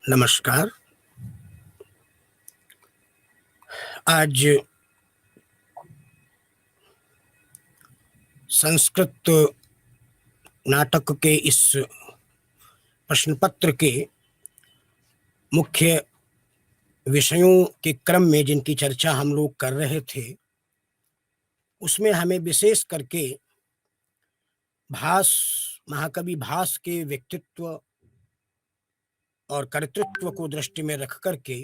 नमस्कार। आज संस्कृत नाटक के इस प्रश्न पत्र के मुख्य विषयों के क्रम में जिनकी चर्चा हम लोग कर रहे थे, उसमें हमें विशेष करके भास महाकवि भास के व्यक्तित्व और कर्तृत्व को दृष्टि में रख कर के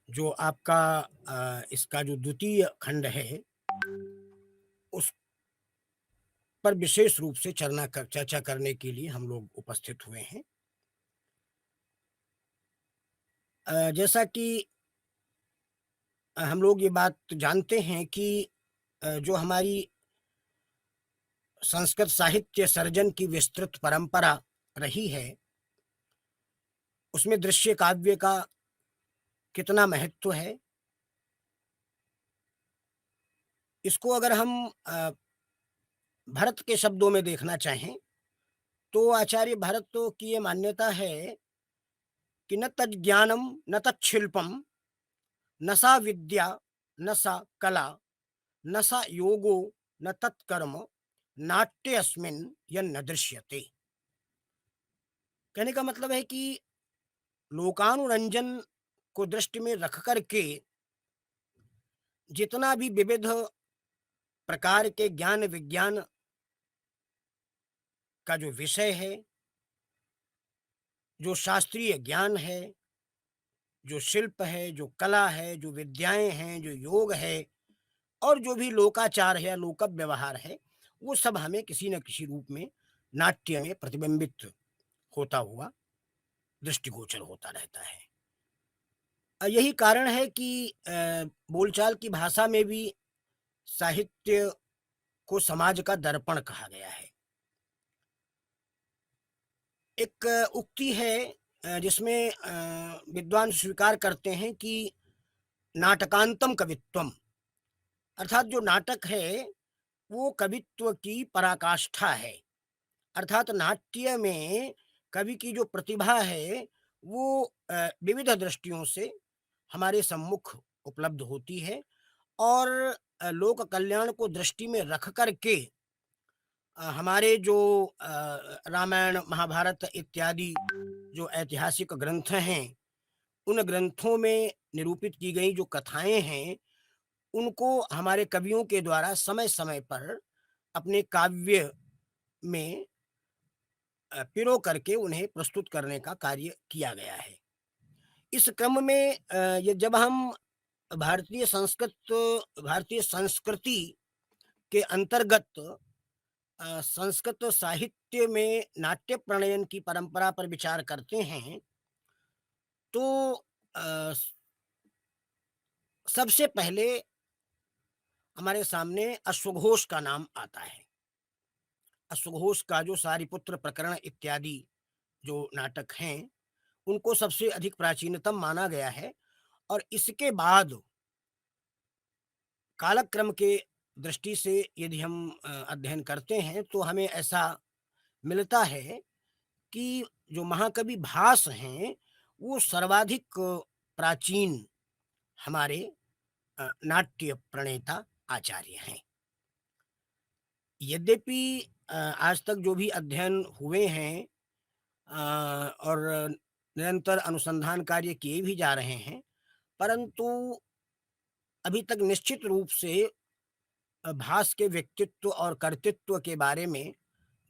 जो आपका इसका जो द्वितीय खंड है, उस पर विशेष रूप से चर्चा करने के लिए हम लोग उपस्थित हुए हैं। जैसा कि हम लोग ये बात जानते हैं कि जो हमारी संस्कृत साहित्य सर्जन की विस्तृत परंपरा रही है, उसमें दृश्य काव्य का कितना महत्व है, इसको अगर हम भरत के शब्दों में देखना चाहें तो आचार्य भरत तो की ये मान्यता है कि न तज्ज्ञानम न तच्छिल्पम न सा विद्या न सा कला न सा योगो न तत्कर्म नाट्य अस्मिन् यन्न दृश्यते। कहने का मतलब है कि लोकानुरंजन को दृष्टि में रख कर के जितना भी विविध प्रकार के ज्ञान विज्ञान का जो विषय है, जो शास्त्रीय ज्ञान है, जो शिल्प है, जो कला है, जो विद्याएं हैं, जो योग है और जो भी लोकाचार है या लोक व्यवहार है, वो सब हमें किसी न किसी रूप में नाट्य में प्रतिबिंबित होता हुआ दृष्टिगोचर होता रहता है। यही कारण है कि बोलचाल की भाषा में भी साहित्य को समाज का दर्पण कहा गया है। एक उक्ति है जिसमें विद्वान स्वीकार करते हैं कि नाटकांतम कवित्वम, अर्थात जो नाटक है वो कवित्व की पराकाष्ठा है। अर्थात नाट्य में कवि की जो प्रतिभा है वो विविध दृष्टियों से हमारे सम्मुख उपलब्ध होती है और लोक कल्याण को दृष्टि में रख कर के हमारे जो रामायण महाभारत इत्यादि जो ऐतिहासिक ग्रंथ हैं, उन ग्रंथों में निरूपित की गई जो कथाएं हैं, उनको हमारे कवियों के द्वारा समय समय पर अपने काव्य में पिरो करके उन्हें प्रस्तुत करने का कार्य किया गया है। इस क्रम में ये जब हम भारतीय संस्कृति के अंतर्गत संस्कृत साहित्य में नाट्य प्रणयन की परंपरा पर विचार करते हैं तो अ, सबसे पहले हमारे सामने अश्वघोष का नाम आता है। अश्वघोष का जो सारिपुत्र प्रकरण इत्यादि जो नाटक हैं, उनको सबसे अधिक प्राचीनतम माना गया है और इसके बाद कालक्रम के दृष्टि से यदि हम अध्ययन करते हैं तो हमें ऐसा मिलता है कि जो महाकवि भास हैं, वो सर्वाधिक प्राचीन हमारे नाट्य प्रणेता आचार्य हैं। यद्यपि आज तक जो भी अध्ययन हुए हैं और निरंतर अनुसंधान कार्य किए भी जा रहे हैं, परंतु अभी तक निश्चित रूप से भास के व्यक्तित्व और कर्तृत्व के बारे में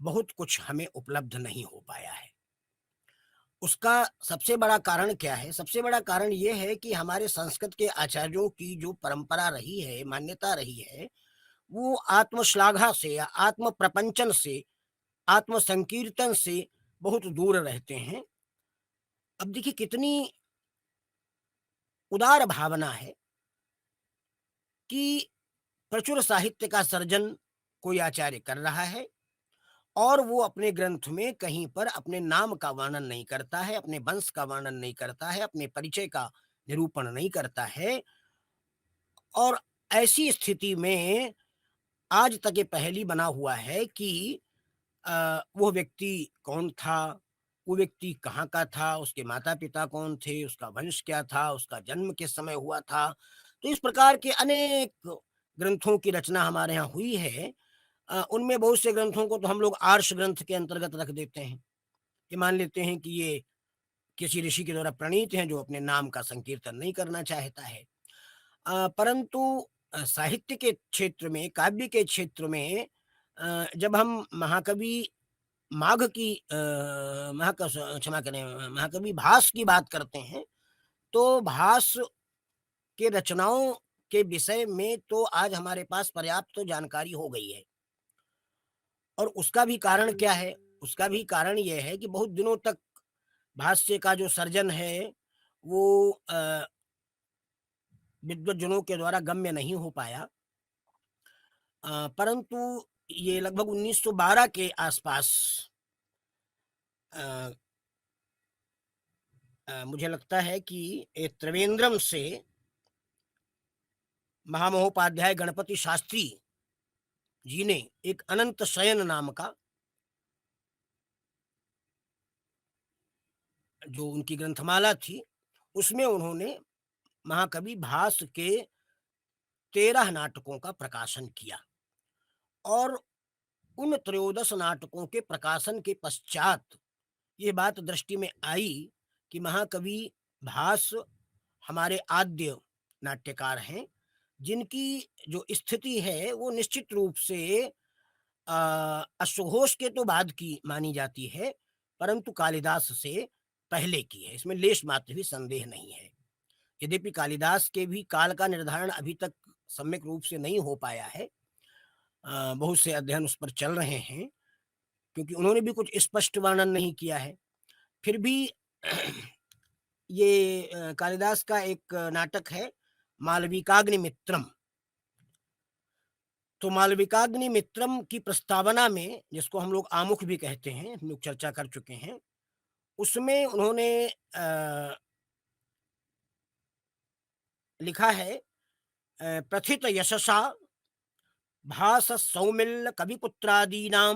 बहुत कुछ हमें उपलब्ध नहीं हो पाया है। उसका सबसे बड़ा कारण क्या है? सबसे बड़ा कारण ये है कि हमारे संस्कृत के आचार्यों की जो परंपरा रही है, मान्यता रही है, वो आत्मश्लाघा से या आत्म प्रपंचन से, आत्म संकीर्तन से बहुत दूर रहते हैं। अब देखिए कितनी उदार भावना है कि प्रचुर साहित्य का सर्जन कोई आचार्य कर रहा है और वो अपने ग्रंथ में कहीं पर अपने नाम का वर्णन नहीं करता है, अपने वंश का वर्णन नहीं करता है, अपने परिचय का निरूपण नहीं करता है और ऐसी स्थिति में आज तक ये पहेली बना हुआ है कि वो व्यक्ति कौन था, वो व्यक्ति कहाँ का था, उसके माता-पिता कौन थे, उसका वंश क्या था, उसका जन्म किस समय हुआ था। तो इस प्रकार के अनेक ग्रंथों की रचना हमारे यहाँ हुई है। उनमें बहुत से ग्रंथों को तो हम लोग आर्ष ग्रंथ के अंतर्गत रख देते हैं, कि मान लेते हैं कि ये किसी ऋषि के द्वारा प्रणीत हैं जो अपने नाम का संकीर्तन नहीं करना चाहता है। परंतु साहित्य के क्षेत्र में, काव्य के क्षेत्र में जब हम महाकवि माघ की क्षमा करें, महाकवि भास की बात करते हैं, तो भास के रचनाओं के विषय में तो आज हमारे पास पर्याप्त तो जानकारी हो गई है। और उसका भी कारण क्या है? उसका भी कारण ये है कि बहुत दिनों तक भाष्य का जो सर्जन है, वो विद्वज्जनों के द्वारा गम्य नहीं हो पाया। परंतु ये लगभग 1912 के आसपास अ मुझे लगता है कि त्रिवेंद्रम से महामहोपाध्याय गणपति शास्त्री जी ने एक अनंत शयन नाम का जो उनकी ग्रंथमाला थी, उसमें उन्होंने महाकवि भास के 13 नाटकों का प्रकाशन किया। और उन त्रयोदश नाटकों के प्रकाशन के पश्चात ये बात दृष्टि में आई कि महाकवि भास हमारे आद्य नाट्यकार हैं, जिनकी जो स्थिति है वो निश्चित रूप से अश्वघोष के तो बाद की मानी जाती है, परंतु कालिदास से पहले की है, इसमें लेश मात्र भी संदेह नहीं है। यद्यपि कालिदास के भी काल का निर्धारण अभी तक सम्यक रूप से नहीं हो पाया है, बहुत से अध्ययन उस पर चल रहे हैं, क्योंकि उन्होंने भी कुछ स्पष्ट वर्णन नहीं किया है। फिर भी ये कालिदास का एक नाटक है मालविकाग्निमित्रम। तो मालविकाग्निमित्रम की प्रस्तावना में, जिसको हम लोग आमुख भी कहते हैं, हम लोग चर्चा कर चुके हैं, उसमें उन्होंने लिखा है प्रथित यशसा भास सौमिल्य कविपुत्रादीनां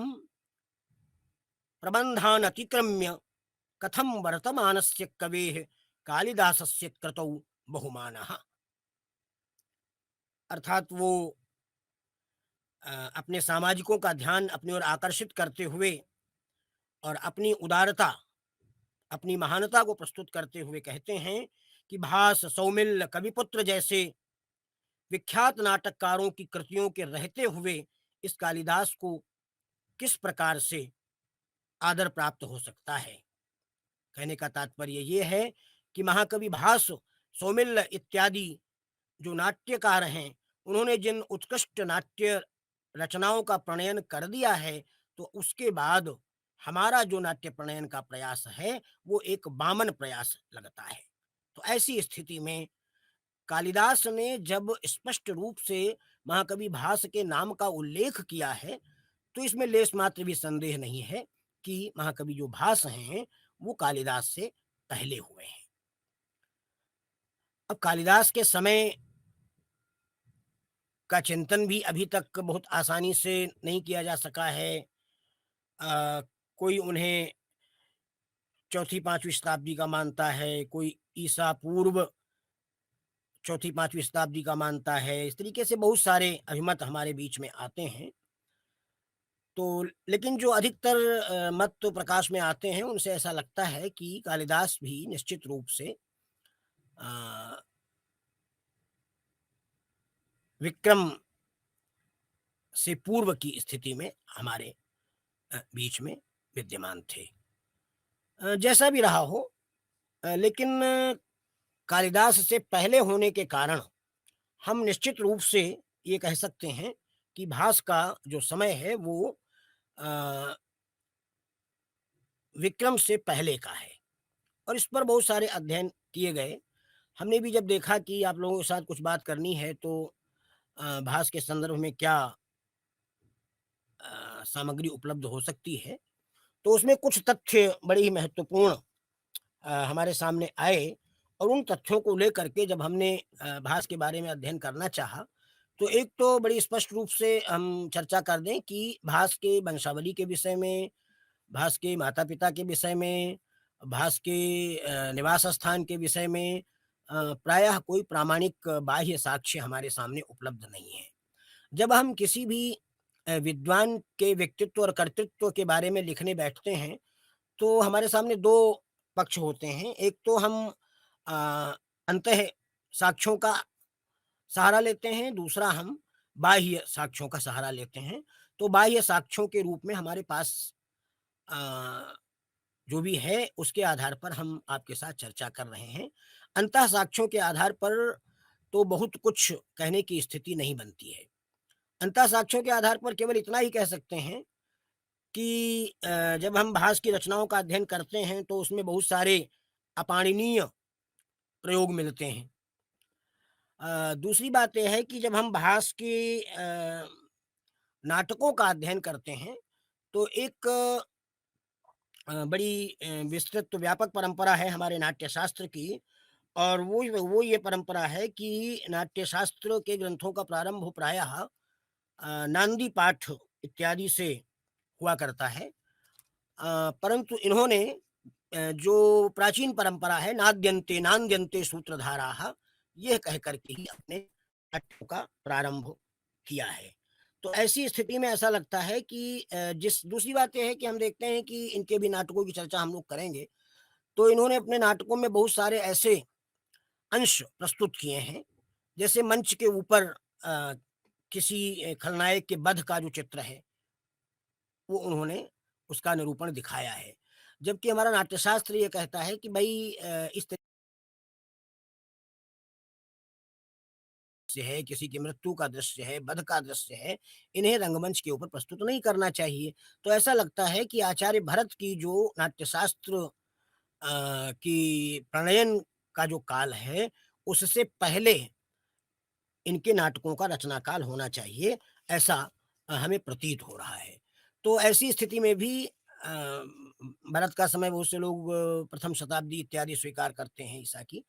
प्रबंधान अतिक्रम्य कथम वर्तमानस्य कवेः कालिदासस्य कृतौ बहुमानः। अर्थात वो अपने सामाजिकों का ध्यान अपनी ओर आकर्षित करते हुए और अपनी उदारता, अपनी महानता को प्रस्तुत करते हुए कहते हैं कि भास, सौमिल्य, कविपुत्र जैसे विख्यात नाटककारों की कृतियों के रहते हुए इस कालिदास को किस प्रकार से आदर प्राप्त हो सकता है। कहने का तात्पर्य ये है कि महाकवि भास, सौमिल्य इत्यादि जो नाट्यकार हैं, उन्होंने जिन उत्कृष्ट नाट्य रचनाओं का प्रणयन कर दिया है, तो उसके बाद हमारा जो नाट्य प्रणयन का प्रयास है, वो एक वामन प्रयास लगता है। तो ऐसी स्थिति में कालिदास ने जब स्पष्ट रूप से महाकवि भास के नाम का उल्लेख किया है, तो इसमें लेश मात्र भी संदेह नहीं है कि महाकवि जो भास हैं, वो कालिदास से पहले हुए हैं। अब कालिदास के समय का चिंतन भी अभी तक बहुत आसानी से नहीं किया जा सका है। कोई उन्हें चौथी पांचवी शताब्दी का मानता है, कोई ईसा पूर्व चौथी पांचवी शताब्दी का मानता है। इस तरीके से बहुत सारे अभिमत हमारे बीच में आते हैं। तो लेकिन जो अधिकतर मत तो प्रकाश में आते हैं, उनसे ऐसा लगता है कि कालिदास भी निश्चित रूप से विक्रम से पूर्व की स्थिति में हमारे बीच में विद्यमान थे। जैसा भी रहा हो, लेकिन कालिदास से पहले होने के कारण हम निश्चित रूप से ये कह सकते हैं कि भास का जो समय है वो अ, विक्रम से पहले का है। और इस पर बहुत सारे अध्ययन किए गए। हमने भी जब देखा कि आप लोगों के साथ कुछ बात करनी है, तो भास के संदर्भ में क्या सामग्री उपलब्ध हो सकती है, तो उसमें कुछ तथ्य बड़े ही महत्वपूर्ण हमारे सामने आए। और उन तथ्यों को लेकर के जब हमने भास के बारे में अध्ययन करना चाहा, तो एक तो बड़ी स्पष्ट रूप से हम चर्चा कर दें कि भास के वंशावली के विषय में, भास के माता-पिता के विषय में, भास के निवास स्थान के विषय में प्रायः कोई प्रामाणिक बाह्य साक्ष्य हमारे सामने उपलब्ध नहीं है। जब हम किसी भी विद्वान के व्यक्तित्व और कर्तृत्व के बारे में लिखने बैठते हैं, तो हमारे सामने 2 पक्ष होते हैं। एक तो हम अ, अंतः साक्ष्यों का सहारा लेते हैं, दूसरा हम बाह्य साक्ष्यों का सहारा लेते हैं। तो बाह्य साक्ष्यों के रूप में हमारे पास अ, जो भी है उसके आधार पर हम आपके साथ चर्चा कर रहे हैं। अंतः साक्ष्यों के आधार पर तो बहुत कुछ कहने की स्थिति नहीं बनती है। अंतः साक्ष्यों के आधार पर केवल इतना ही कह सकते हैं कि जब हम भास की रचनाओं का अध्ययन करते हैं तो उसमें बहुत सारे अपाणनीय प्रयोग मिलते हैं। दूसरी बात ये है कि जब हम भास के नाटकों का अध्ययन करते हैं तो एक बड़ी विस्तृत व्यापक परंपरा है हमारे नाट्यशास्त्र की, और वो ये परंपरा है कि नाट्यशास्त्र के ग्रंथों का प्रारंभ प्रायः नांदी पाठ इत्यादि से हुआ करता है। परंतु इन्होंने जो प्राचीन परंपरा है नाद्यन्ते नान्द्यन्ते सूत्रधाराः, यह कह कर के ही अपने नाटकों का प्रारंभ किया है। तो ऐसी स्थिति में ऐसा लगता है कि जिस दूसरी बात ये है कि हम देखते हैं कि इनके भी नाटकों की चर्चा हम लोग करेंगे, तो इन्होंने अपने नाटकों में बहुत सारे ऐसे अंश प्रस्तुत किए हैं, जैसे मंच के ऊपर अ, किसी खलनायक के वध का जो चित्र है, वो उन्होंने उसका निरूपण दिखाया है। जबकि हमारा नाट्यशास्त्र ये कहता है कि भई इस तरह से है, किसी की मृत्यु का दृश्य है, वध का दृश्य है, इन्हें रंगमंच के ऊपर प्रस्तुत नहीं करना चाहिए। तो ऐसा लगता है कि आचार्य भरत की जो नाट्यशास्त्र की प्रणयन का जो काल है, उससे पहले इनके नाटकों का रचना काल होना चाहिए, ऐसा हमें प्रतीत हो रहा है। तो ऐसी स्थिति में भी भरत का समय बहुत से लोग प्रथम शताब्दी इत्यादि स्वीकार करते हैं ईसा की।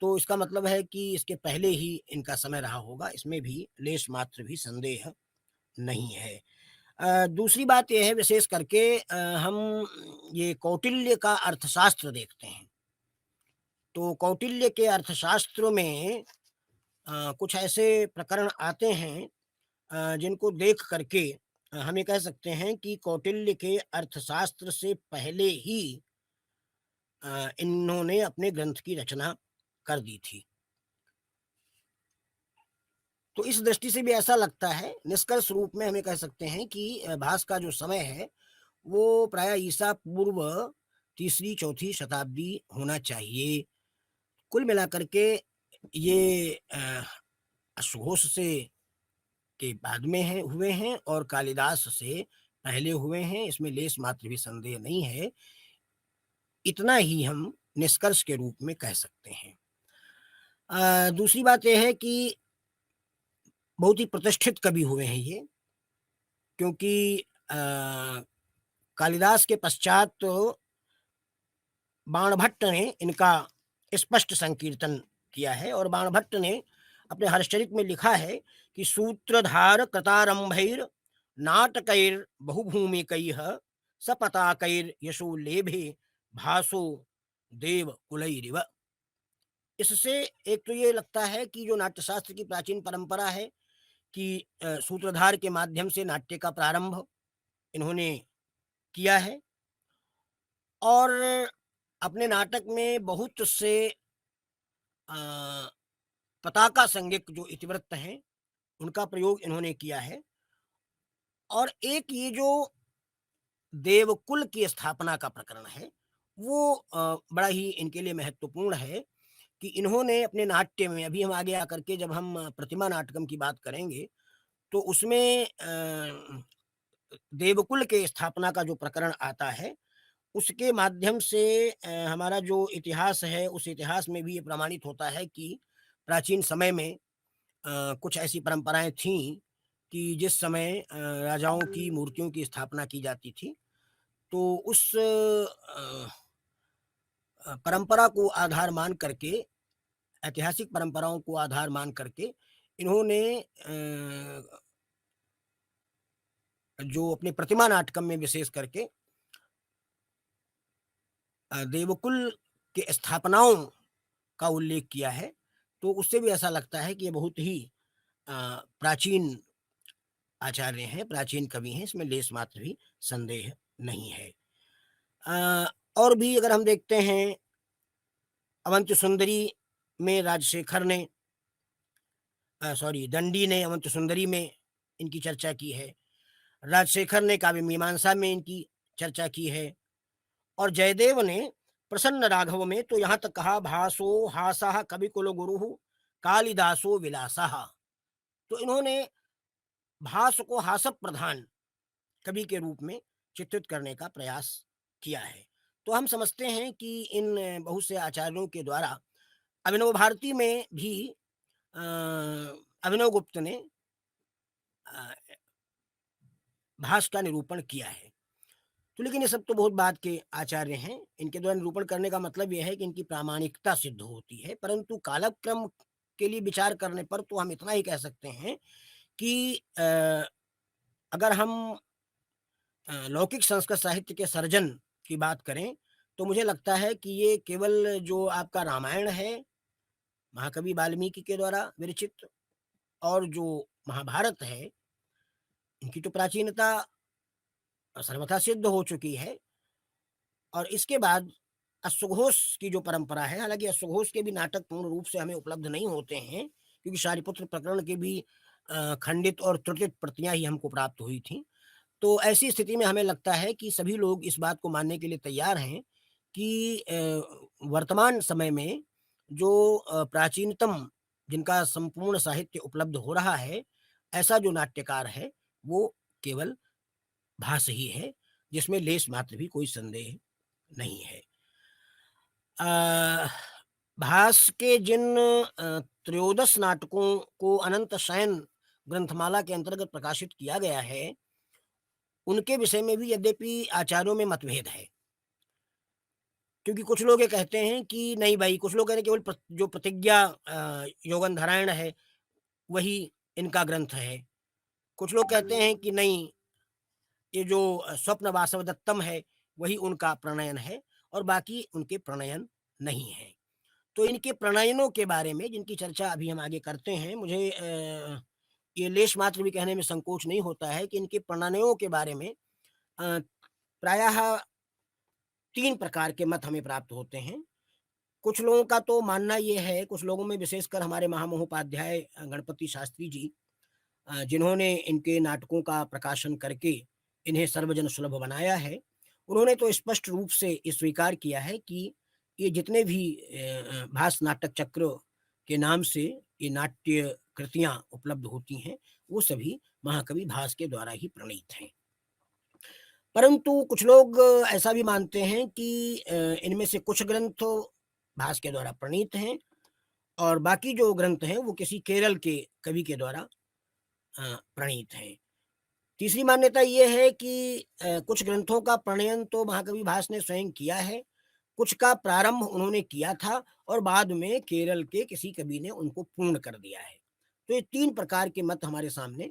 तो इसका मतलब है कि इसके पहले ही इनका समय रहा होगा, इसमें भी लेश मात्र भी संदेह नहीं है। दूसरी बात ये है विशेष करके हम ये कौटिल्य का अर्थशास्त्र देखते हैं। तो कौटिल्य के अर्थशास्त्र में कुछ ऐसे प्रकरण आते हैं जिनको देख करके हम ये कह सकते हैं कि कौटिल्य के अर्थशास्त्र से पहले ही इन्होंने अपने ग्रंथ की रचना कर दी थी। तो इस दृष्टि से भी ऐसा लगता है, निष्कर्ष रूप में हमें कह सकते हैं कि भास का जो समय है, वो प्रायः ईसा पूर्व तीसरी चौथी शताब्दी होना चाहिए। कुल मिलाकर के ये अश्वघोष से के बाद में है हुए हैं और कालिदास से पहले हुए हैं, इसमें लेश मात्र भी संदेह नहीं है। इतना ही हम निष्कर्ष के रूप में कह सकते हैं। दूसरी बात ये है कि बहुत ही प्रतिष्ठित कवि हुए हैं ये, क्योंकि अ, कालिदास के पश्चात तो बाणभट्ट ने इनका स्पष्ट संकीर्तन किया है, और बाणभट्ट ने अपने हर्षचरित में लिखा है कि सूत्रधार कृतारंभैर नाटकैर बहुभूमिकैः सपताकैर यशो लेभे भासो देव कुलैरिव। इससे एक तो ये लगता है कि जो नाट्यशास्त्र की प्राचीन परंपरा है कि सूत्रधार के माध्यम से नाट्य का प्रारंभ इन्होंने किया है, और अपने नाटक में बहुत से अ, पताका संज्ञक जो इतिवृत्त हैं, उनका प्रयोग इन्होंने किया है। और एक ये जो देवकुल की स्थापना का प्रकरण है, वो बड़ा ही इनके लिए महत्वपूर्ण है कि इन्होंने अपने नाट्य में, अभी हम आगे आकर के जब हम प्रतिमा नाटकम की बात करेंगे, तो उसमें देवकुल के स्थापना का जो प्रकरण आता है, उसके माध्यम से हमारा जो इतिहास है, उस इतिहास में भी ये प्रमाणित होता है कि प्राचीन समय में कुछ ऐसी परंपराएँ थीं कि जिस समय राजाओं की मूर्तियों की स्थापना की जाती थी, तो उस परंपरा को आधार मान करके, ऐतिहासिक परंपराओं को आधार मान करके इन्होंने जो अपने प्रतिमा नाटकम में विशेष करके देवकुल के स्थापनाओं का उल्लेख किया है, तो उससे भी ऐसा लगता है कि ये बहुत ही प्राचीन आचार्य हैं, प्राचीन कवि हैं, इसमें लेस मात्र भी संदेह नहीं है। और भी अगर हम देखते हैं, अवंत सुंदरी में राजशेखर ने दंडी ने अवंत सुंदरी में इनकी चर्चा की है। राजशेखर ने काव्य मीमांसा में इनकी चर्चा की है, और जयदेव ने प्रसन्न राघव में तो यहाँ तक कहा, भासो हासः कवि कुल गुरु कालिदासो विलासः। तो इन्होंने भास को हास प्रधान कवि के रूप में चित्रित करने का प्रयास किया है। तो हम समझते हैं कि इन बहुत से आचार्यों के द्वारा अभिनव भारती में भी अभिनव गुप्त ने भास का निरूपण किया है। तो लेकिन ये सब तो बहुत बाद के आचार्य हैं, इनके द्वारा निरूपण करने का मतलब यह है कि इनकी प्रामाणिकता सिद्ध होती है, परंतु कालक्रम के लिए विचार करने पर तो हम इतना ही कह सकते हैं कि अगर हम लौकिक संस्कृत साहित्य के सर्जन की बात करें, तो मुझे लगता है कि ये केवल जो आपका रामायण है, महाकवि वाल्मीकि के द्वारा विरचित, और जो महाभारत है, इनकी तो प्राचीनता सर्वथा सिद्ध हो चुकी है। और इसके बाद अश्वघोष की जो परंपरा है, हालांकि अश्वघोष के भी नाटक पूर्ण रूप से हमें उपलब्ध नहीं होते हैं, क्योंकि शारिपुत्र प्रकरण के भी खंडित और त्रुटित प्रतियां ही हमको प्राप्त हुई थी। तो ऐसी स्थिति में हमें लगता है कि सभी लोग इस बात को मानने के लिए तैयार हैं कि वर्तमान समय में जो प्राचीनतम, जिनका संपूर्ण साहित्य उपलब्ध हो रहा है, ऐसा जो नाट्यकार है, वो केवल भास ही है, जिसमें लेश मात्र भी कोई संदेह नहीं है। भास के जिन त्रयोदश नाटकों को अनंत शयन ग्रंथमाला के अंतर्गत प्रकाशित किया गया है, उनके विषय में भी यद्यपि आचार्यों में मतभेद है। क्योंकि कुछ लोग ये कहते हैं कि नहीं भाई, कुछ लोग कह रहे हैं केवल जो प्रतिज्ञा योगन धारायण है, वही इनका ग्रंथ है। कुछ लोग कहते हैं कि नहीं, ये जो स्वप्न वासवदत्तम है, वही उनका प्रणयन है, और बाकी उनके प्रणयन नहीं है। तो इनके प्रणयनों के बारे में, जिनकी चर्चा अभी हम आगे करते हैं, मुझे ये लेश मात्र भी कहने में संकोच नहीं होता है कि इनके प्रणयनों के बारे में प्रायः 3 प्रकार के मत हमें प्राप्त होते हैं। कुछ लोगों का तो मानना ये है, कुछ लोगों में विशेषकर हमारे महामहोपाध्याय गणपति शास्त्री जी, जिन्होंने इनके नाटकों का प्रकाशन करके इन्हें सर्वजन सुलभ बनाया है, उन्होंने तो स्पष्ट रूप से ये स्वीकार किया है कि ये जितने भी भास नाटक चक्र के नाम से ये नाट्य कृतियां उपलब्ध होती हैं, वो सभी महाकवि भास के द्वारा ही प्रणीत हैं। परंतु कुछ लोग ऐसा भी मानते हैं कि इनमें से कुछ ग्रंथ भास के द्वारा प्रणीत हैं, और बाकी जो ग्रंथ हैं वो किसी केरल के कवि के द्वारा प्रणीत हैं। तीसरी मान्यता ये है कि कुछ ग्रंथों का प्रणयन तो महाकवि भास ने स्वयं किया है, कुछ का प्रारंभ उन्होंने किया था, और बाद में केरल के किसी कवि ने उनको पूर्ण कर दिया है। तो ये 3 प्रकार के मत हमारे सामने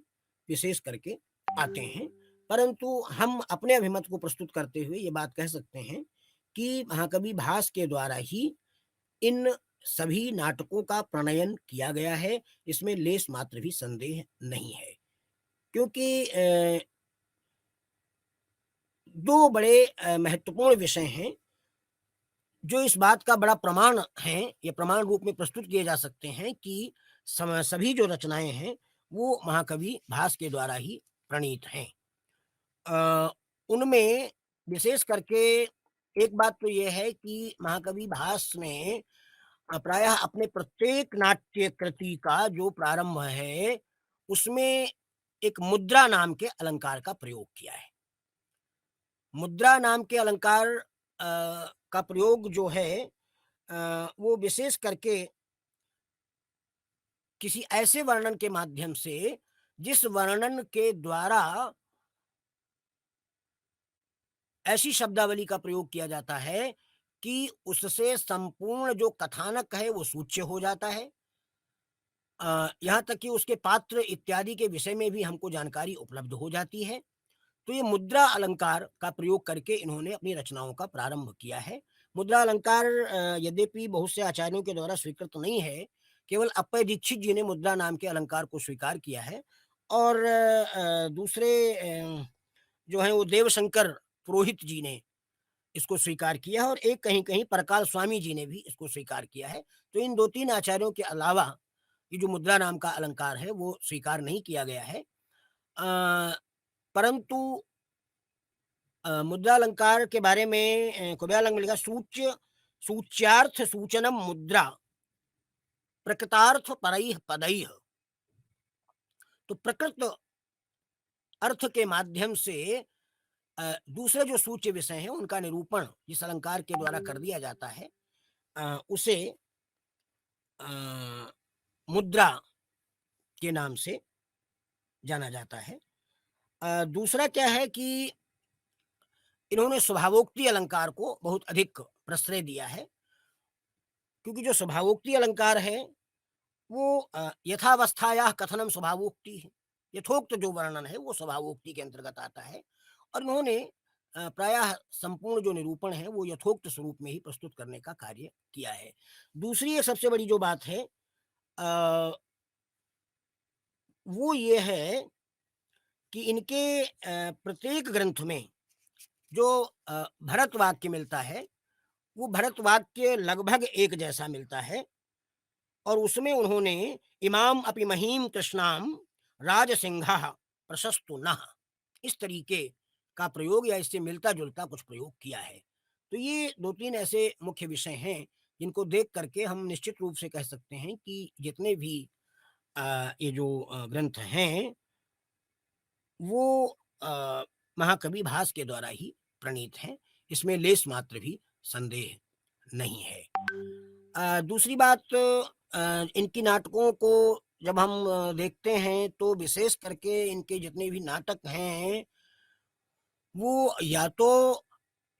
विशेष करके आते हैं। परंतु हम अपने अभिमत को प्रस्तुत करते हुए ये बात कह सकते हैं कि महाकवि भास के द्वारा ही इन सभी नाटकों का प्रणयन किया गया है, इसमें लेश मात्र भी संदेह नहीं है। क्योंकि 2 बड़े महत्वपूर्ण विषय हैं, जो इस बात का बड़ा प्रमाण है, ये प्रमाण रूप में प्रस्तुत किए जा सकते हैं कि सभी जो रचनाएं हैं, वो महाकवि भास के द्वारा ही प्रणीत हैं। उनमें विशेष करके एक बात तो ये है कि महाकवि भास ने प्रायः अपने प्रत्येक नाट्य कृति का जो प्रारंभ है, उसमें एक मुद्रा नाम के अलंकार का प्रयोग किया है। मुद्रा नाम के अलंकार का प्रयोग जो है, वो विशेष करके किसी ऐसे वर्णन के माध्यम से, जिस वर्णन के द्वारा ऐसी शब्दावली का प्रयोग किया जाता है कि उससे संपूर्ण जो कथानक है वो सूच्य हो जाता है। यहाँ तक कि उसके पात्र इत्यादि के विषय में भी हमको जानकारी उपलब्ध हो जाती है। तो ये मुद्रा अलंकार का प्रयोग करके इन्होंने अपनी रचनाओं का प्रारंभ किया है। मुद्रा अलंकार यद्यपि बहुत से आचार्यों के द्वारा स्वीकृत नहीं है, केवल अप्पय दीक्षित जी ने मुद्रा नाम के अलंकार को स्वीकार किया है और दूसरे जो हैं वो देवशंकर पुरोहित जी ने इसको स्वीकार किया है और एक कहीं-कहीं परकाल स्वामी जी ने भी इसको स्वीकार किया है। तो इन 2-3 आचार्यों के अलावा ये जो मुद्रा नाम का अलंकार है वो स्वीकार नहीं किया गया है। परंतु मुद्रालंकार के बारे में कुबेरालंग में लिखा सूच्यार्थ सूचनम मुद्रा प्रकृतार्थ परैः पदैः। तो प्रकृत अर्थ के माध्यम से दूसरे जो सूच्य विषय हैं उनका निरूपण जिस अलंकार के द्वारा कर दिया जाता है उसे अ, मुद्रा के नाम से जाना जाता है। दूसरा क्या है कि इन्होंने स्वभावोक्ति अलंकार को बहुत अधिक प्रश्रय दिया है, क्योंकि जो स्वभावोक्ति अलंकार है वो यथावस्थायाः कथनम स्वभावोक्ति है। यथोक्त जो वर्णन है वो स्वभावोक्ति के अंतर्गत आता है और इन्होंने प्रायः संपूर्ण जो निरूपण है वो यथोक्त स्वरूप में ही प्रस्तुत करने का कार्य किया है। दूसरी एक सबसे बड़ी जो बात है वो ये है कि इनके प्रत्येक ग्रंथ में जो भरत वाक्य मिलता है वो भरत वाक्य लगभग एक जैसा मिलता है और उसमें उन्होंने इमाम अपि महीम कृष्णाम राजसिंह प्रशस्तु नः इस तरीके का प्रयोग या इससे मिलता जुलता कुछ प्रयोग किया है। तो ये 2-3 ऐसे मुख्य विषय हैं जिनको देख करके हम निश्चित रूप से कह सकते हैं कि जितने भी ये जो ग्रंथ हैं वो महाकवि भास के द्वारा ही प्रणीत हैं। इसमें लेस मात्र भी संदेह नहीं है। दूसरी बात इनकी नाटकों को जब हम देखते हैं तो विशेष करके इनके जितने भी नाटक हैं वो या तो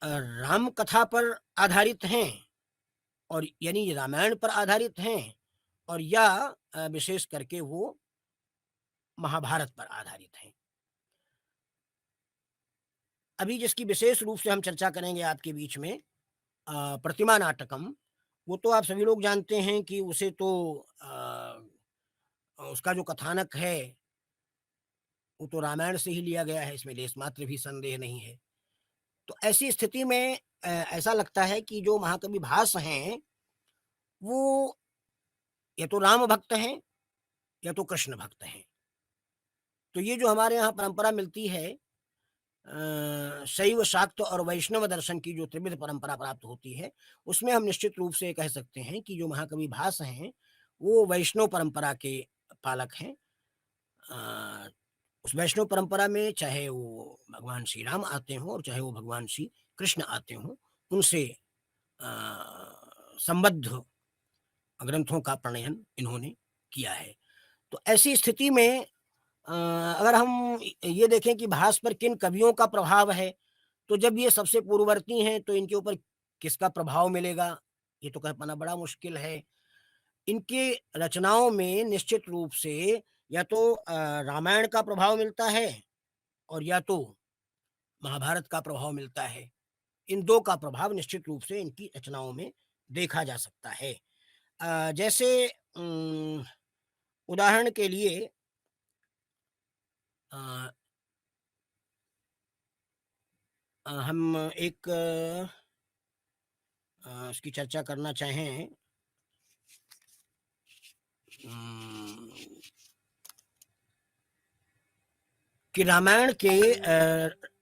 राम कथा पर आधारित हैं और यानी रामायण पर आधारित हैं और या विशेष करके वो महाभारत पर आधारित हैं। अभी जिसकी विशेष रूप से हम चर्चा करेंगे आपके बीच में प्रतिमा नाटकम, वो तो आप सभी लोग जानते हैं कि उसे तो उसका जो कथानक है वो तो रामायण से ही लिया गया है, इसमें लेस मात्र भी संदेह नहीं है। तो ऐसी स्थिति में ऐसा लगता है कि जो महाकवि भास हैं वो या तो राम भक्त हैं या तो कृष्ण भक्त हैं। तो ये जो हमारे यहाँ परंपरा मिलती है शैव शाक्त और वैष्णव दर्शन की जो त्रिविध परंपरा प्राप्त होती है उसमें हम निश्चित रूप से कह सकते हैं कि जो महाकवि भास हैं वो वैष्णव परंपरा के पालक हैं। अ, उस वैष्णव परंपरा में चाहे वो भगवान श्री राम आते हों और चाहे वो भगवान श्री कृष्ण आते हों, उनसे अ, संबद्ध ग्रंथों का प्रणयन इन्होंने किया है। तो ऐसी स्थिति में अगर हम ये देखें कि भास पर किन कवियों का प्रभाव है, तो जब ये सबसे पूर्ववर्ती हैं तो इनके ऊपर किसका प्रभाव मिलेगा, ये तो कह पाना बड़ा मुश्किल है। इनके रचनाओं में निश्चित रूप से या तो रामायण का प्रभाव मिलता है और या तो महाभारत का प्रभाव मिलता है। इन 2 का प्रभाव निश्चित रूप से इनकी रचनाओं में देखा जा सकता है। जैसे उदाहरण के लिए अ हम एक इसकी चर्चा करना चाहें उम, कि रामायण के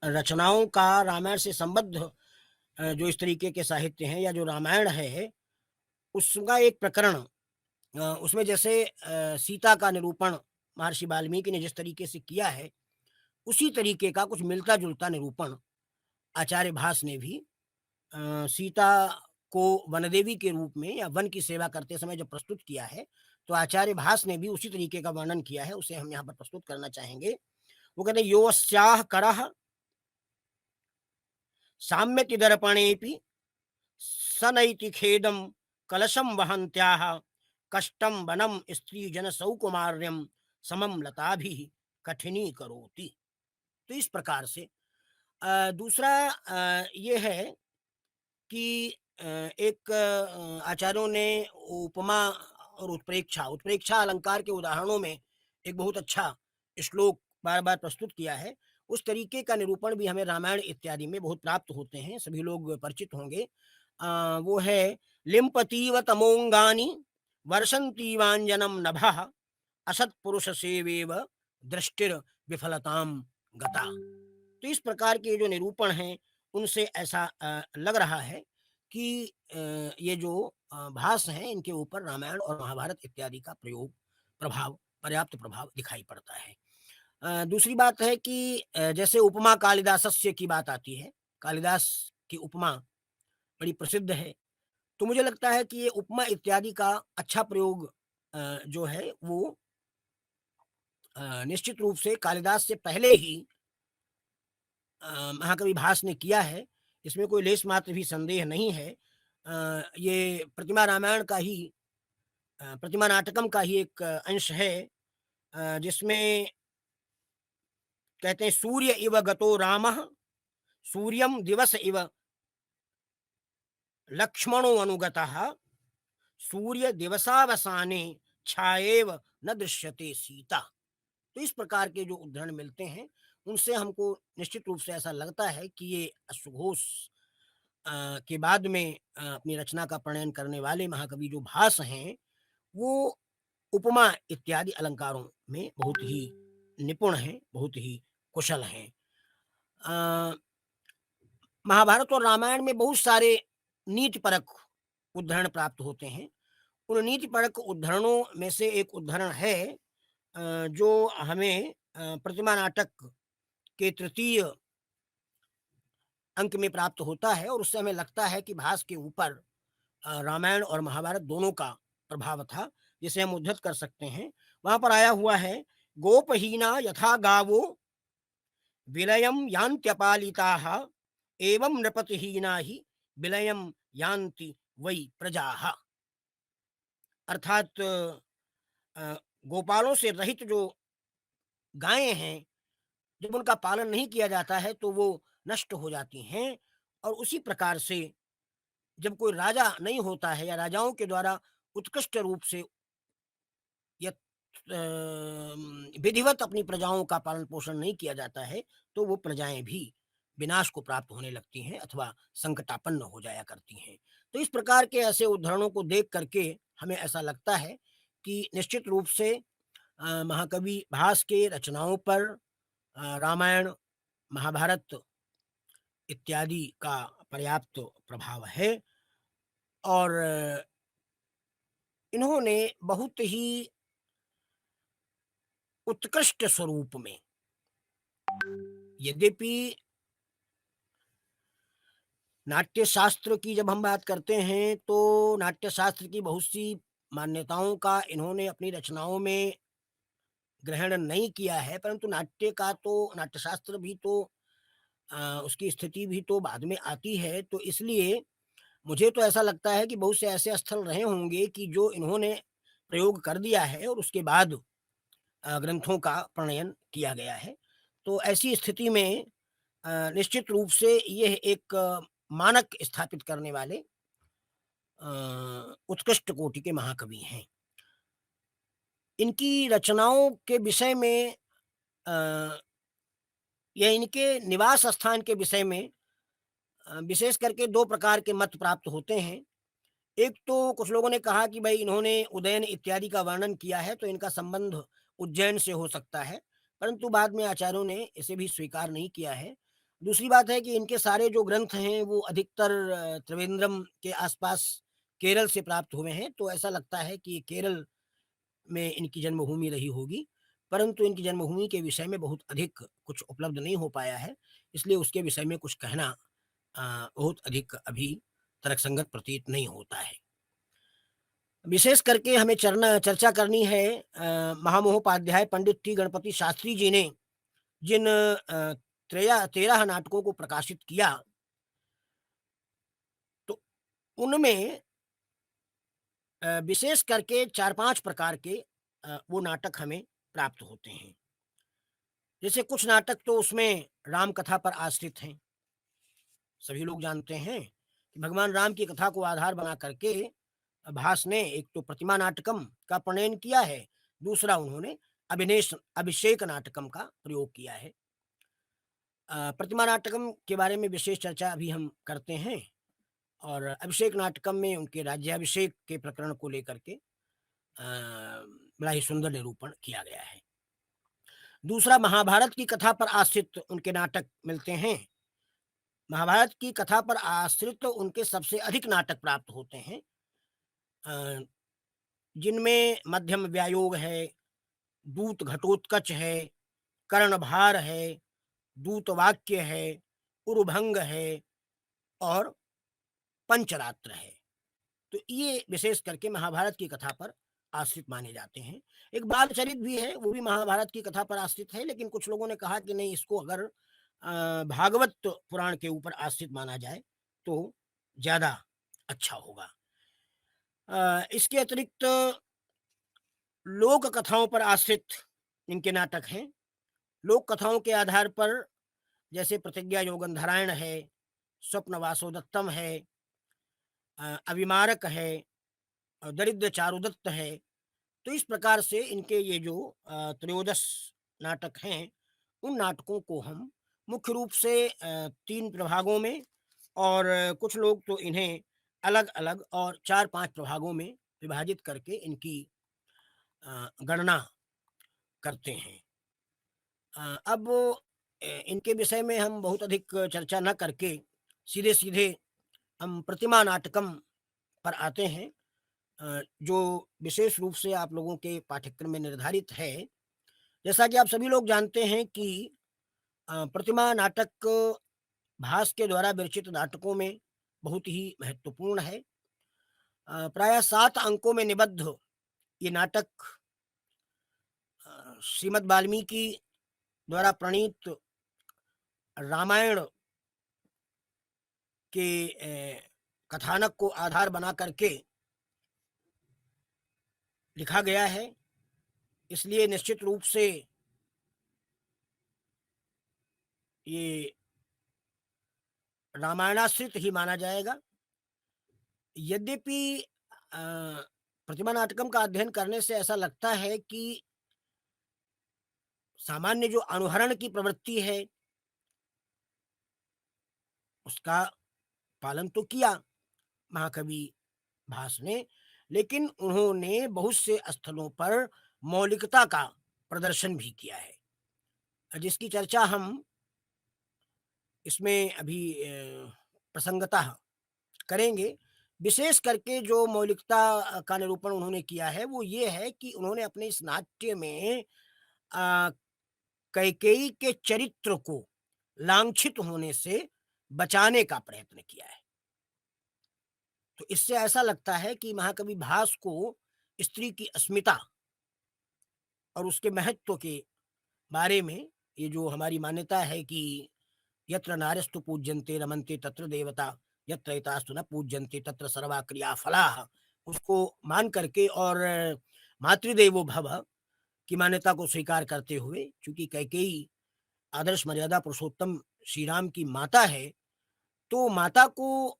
रचनाओं का रामायण से संबद्ध जो इस तरीके के साहित्य हैं या जो रामायण है, उसका एक प्रकरण उसमें जैसे सीता का निरूपण महर्षि वाल्मीकि ने जिस तरीके से किया है, उसी तरीके का कुछ मिलता-जुलता निरूपण आचार्य भास ने भी सीता को वनदेवी के रूप में या वन की सेवा करते समय जब प्रस्तुत किया है, तो आचार्य भास ने भी उसी तरीके का वर्णन किया है, उसे हम यहाँ पर प्रस्तुत करना चाहेंगे। वो कहते हैं योऽस्याः करः साम्यति दर्पणेऽपि स नैति खेदं कलशं वहन्त्याः कष्टं वनं स्त्रीजनसौकुमार्यं समं लताभिः कठिनीकरोति। तो इस प्रकार से दूसरा ये है कि एक आचार्यों ने उपमा और उत्प्रेक्षा उत्प्रेक्षा अलंकार के उदाहरणों में एक बहुत अच्छा श्लोक बार बार प्रस्तुत किया है। उस तरीके का निरूपण भी हमें रामायण इत्यादि में बहुत प्राप्त होते हैं, सभी लोग परिचित होंगे। वो है लिम्पतीव तमोंगानी वर्षंतीवांजनम नभः असत्पुरुष सेवेव दृष्टिर विफलताम गता। तो इस प्रकार के जो निरूपण हैं उनसे ऐसा लग रहा है कि ये जो भास हैं इनके ऊपर रामायण और महाभारत इत्यादि का प्रभाव पर्याप्त प्रभाव दिखाई पड़ता है। दूसरी बात है कि जैसे उपमा कालिदासस्य की बात आती है, कालिदास की उपमा बड़ी प्रसिद्ध है। तो मुझे लगता है कि ये उपमा इत्यादि का अच्छा प्रयोग जो है वो निश्चित रूप से कालिदास से पहले ही महाकवि भास ने किया है, इसमें कोई लेश मात्र भी संदेह नहीं है। ये प्रतिमा रामायण का ही प्रतिमा नाटकम का ही एक अंश है, जिसमें कहते हैं सूर्य इव गतो रामः सूर्यम दिवस इव लक्ष्मणो अनुगतः सूर्य दिवसावसाने छाएव न दृश्यते सीता। तो इस प्रकार के जो उद्धरण मिलते हैं उनसे हमको निश्चित रूप से ऐसा लगता है कि ये अश्वघोष के बाद में अपनी रचना का प्रणयन करने वाले महाकवि जो भास हैं वो उपमा इत्यादि अलंकारों में बहुत ही निपुण हैं, बहुत ही कुशल हैं। अ, महाभारत और रामायण में बहुत सारे नीतिपरक उद्धरण प्राप्त होते हैं। उन नीतिपरक उद्धरणों में से एक उद्धरण है जो हमें प्रतिमा नाटक के तृतीय अंक में प्राप्त होता है और उससे हमें लगता है कि भास के ऊपर रामायण और महाभारत दोनों का प्रभाव था, जिसे हम उद्धृत कर सकते हैं। वहां पर आया हुआ है गोपहीना यथा गावो विलयम यान्त्यपालिताः एवं नृपतिहीना ही विलयम यान्ति वै प्रजाः। अर्थात गोपालों से रहित जो गायें हैं, जब उनका पालन नहीं किया जाता है तो वो नष्ट हो जाती हैं। और उसी प्रकार से जब कोई राजा नहीं होता है या राजाओं के द्वारा उत्कृष्ट रूप से या विधिवत अपनी प्रजाओं का पालन पोषण नहीं किया जाता है तो वो प्रजाएं भी विनाश को प्राप्त होने लगती हैं अथवा संकटापन्न हो जाया करती हैं। तो इस प्रकार के ऐसे उदाहरणों को देख करके हमें ऐसा लगता है कि निश्चित रूप से महाकवि भास के रचनाओं पर रामायण महाभारत इत्यादि का पर्याप्त प्रभाव है और इन्होंने बहुत ही उत्कृष्ट स्वरूप में, यद्यपि नाट्य शास्त्र की जब हम बात करते हैं तो नाट्य शास्त्र की बहुत सी मान्यताओं का इन्होंने अपनी रचनाओं में ग्रहण नहीं किया है, परंतु नाट्य का तो नाट्य शास्त्र भी तो उसकी स्थिति भी तो बाद में आती है। तो इसलिए मुझे तो ऐसा लगता है कि बहुत से ऐसे स्थल रहे होंगे कि जो इन्होंने प्रयोग कर दिया है और उसके बाद ग्रंथों का प्रणयन किया गया है। तो ऐसी स्थिति में निश्चित रूप से यह एक मानक स्थापित करने वाले उत्कृष्ट कोटि के महाकवि हैं। इनकी रचनाओं के विषय में अ, या इनके निवास स्थान के विषय में विशेष करके 2 प्रकार के मत प्राप्त होते हैं। एक तो कुछ लोगों ने कहा कि भई इन्होंने उदयन इत्यादि का वर्णन किया है तो इनका संबंध उज्जैन से हो सकता है, परंतु बाद में आचार्यों ने इसे भी स्वीकार नहीं किया है। दूसरी बात है कि इनके सारे जो ग्रंथ हैं वो अधिकतर त्रिवेंद्रम के आसपास केरल से प्राप्त हुए हैं, तो ऐसा लगता है कि केरल में इनकी जन्मभूमि रही होगी, परंतु इनकी जन्मभूमि के विषय में बहुत अधिक कुछ उपलब्ध नहीं हो पाया है, इसलिए उसके विषय में कुछ कहना बहुत अधिक अभी तर्कसंगत प्रतीत नहीं होता है। विशेष करके हमें चर्चा करनी है महामहोपाध्याय पंडित टी गणपति शास्त्री जी ने जिन 13 नाटकों को प्रकाशित किया, तो उनमें विशेष करके 4-5 प्रकार के वो नाटक हमें प्राप्त होते हैं। जैसे कुछ नाटक तो उसमें राम कथा पर आश्रित हैं, सभी लोग जानते हैं कि भगवान राम की कथा को आधार बना करके भास ने एक तो प्रतिमा नाटकम का प्रणयन किया है, दूसरा उन्होंने अभिषेक नाटकम का प्रयोग किया है। प्रतिमा नाटकम के बारे में विशेष चर्चा अभी हम करते हैं, और अभिषेक नाटकम में उनके राज्याभिषेक के प्रकरण को लेकर के बड़ा ही सुंदर निरूपण किया गया है। दूसरा, महाभारत की कथा पर आश्रित उनके नाटक मिलते हैं। महाभारत की कथा पर आश्रित उनके सबसे अधिक नाटक प्राप्त होते हैं, जिनमें मध्यम व्यायोग है, दूत घटोत्कच है, कर्णभार है, दूतवाक्य है, उरुभंग है और पंचरात्र है। तो ये विशेष करके महाभारत की कथा पर आश्रित माने जाते हैं। एक बाल चरित भी है, वो भी महाभारत की कथा पर आश्रित है, लेकिन कुछ लोगों ने कहा कि नहीं, इसको अगर भागवत पुराण के ऊपर आश्रित माना जाए तो ज्यादा अच्छा होगा। इसके अतिरिक्त लोक कथाओं पर आश्रित इनके नाटक हैं। लोक कथाओं के आधार पर जैसे प्रतिज्ञा योगंधरायण है, स्वप्न वासोदत्तम है, अविमारक है और दरिद्र चारुदत्त है। तो इस प्रकार से इनके ये जो त्रयोदश नाटक हैं, उन नाटकों को हम मुख्य रूप से 3 प्रभागों में, और कुछ लोग तो इन्हें अलग-अलग और 4-5 प्रभागों में विभाजित करके इनकी गणना करते हैं। अब इनके विषय में हम बहुत अधिक चर्चा न करके सीधे-सीधे हम प्रतिमा नाटकम पर आते हैं, जो विशेष रूप से आप लोगों के पाठ्यक्रम में निर्धारित है। जैसा कि आप सभी लोग जानते हैं कि प्रतिमा नाटक भास के द्वारा विरचित नाटकों में बहुत ही महत्वपूर्ण है। प्रायः 7 अंकों में निबद्ध ये नाटक श्रीमद् वाल्मीकि द्वारा प्रणीत रामायण के कथानक को आधार बना करके लिखा गया है, इसलिए निश्चित रूप से ये रामायणाश्रित ही माना जाएगा। यद्यपि प्रतिमा नाटकम का अध्ययन करने से ऐसा लगता है कि सामान्य जो अनुहरण की प्रवृत्ति है उसका पालन तो किया महाकवि भास ने, लेकिन उन्होंने बहुत से स्थलों पर मौलिकता का प्रदर्शन भी किया है, जिसकी चर्चा हम इसमें अभी प्रसंगतः करेंगे। विशेष करके जो मौलिकता का निरूपण उन्होंने किया है वो ये है कि उन्होंने अपने इस नाट्य में कैकेयी के चरित्र को लांछित होने से बचाने का प्रयत्न किया है। तो इससे ऐसा लगता है कि महाकवि भास को स्त्री की अस्मिता और उसके महत्व के बारे में, ये जो हमारी मान्यता है कि यत्र नार्यस्तु पूज्यन्ते रमन्ते तत्र देवता, यत्र एतास्तु न पूज्यन्ते तत्र सर्वा क्रिया फलाः, उसको मान करके और मातृदेवो भव की मान्यता को स्वीकार करते हुए, चूंकि कैकेयी आदर्श मर्यादा पुरुषोत्तम श्री राम की माता है, तो माता को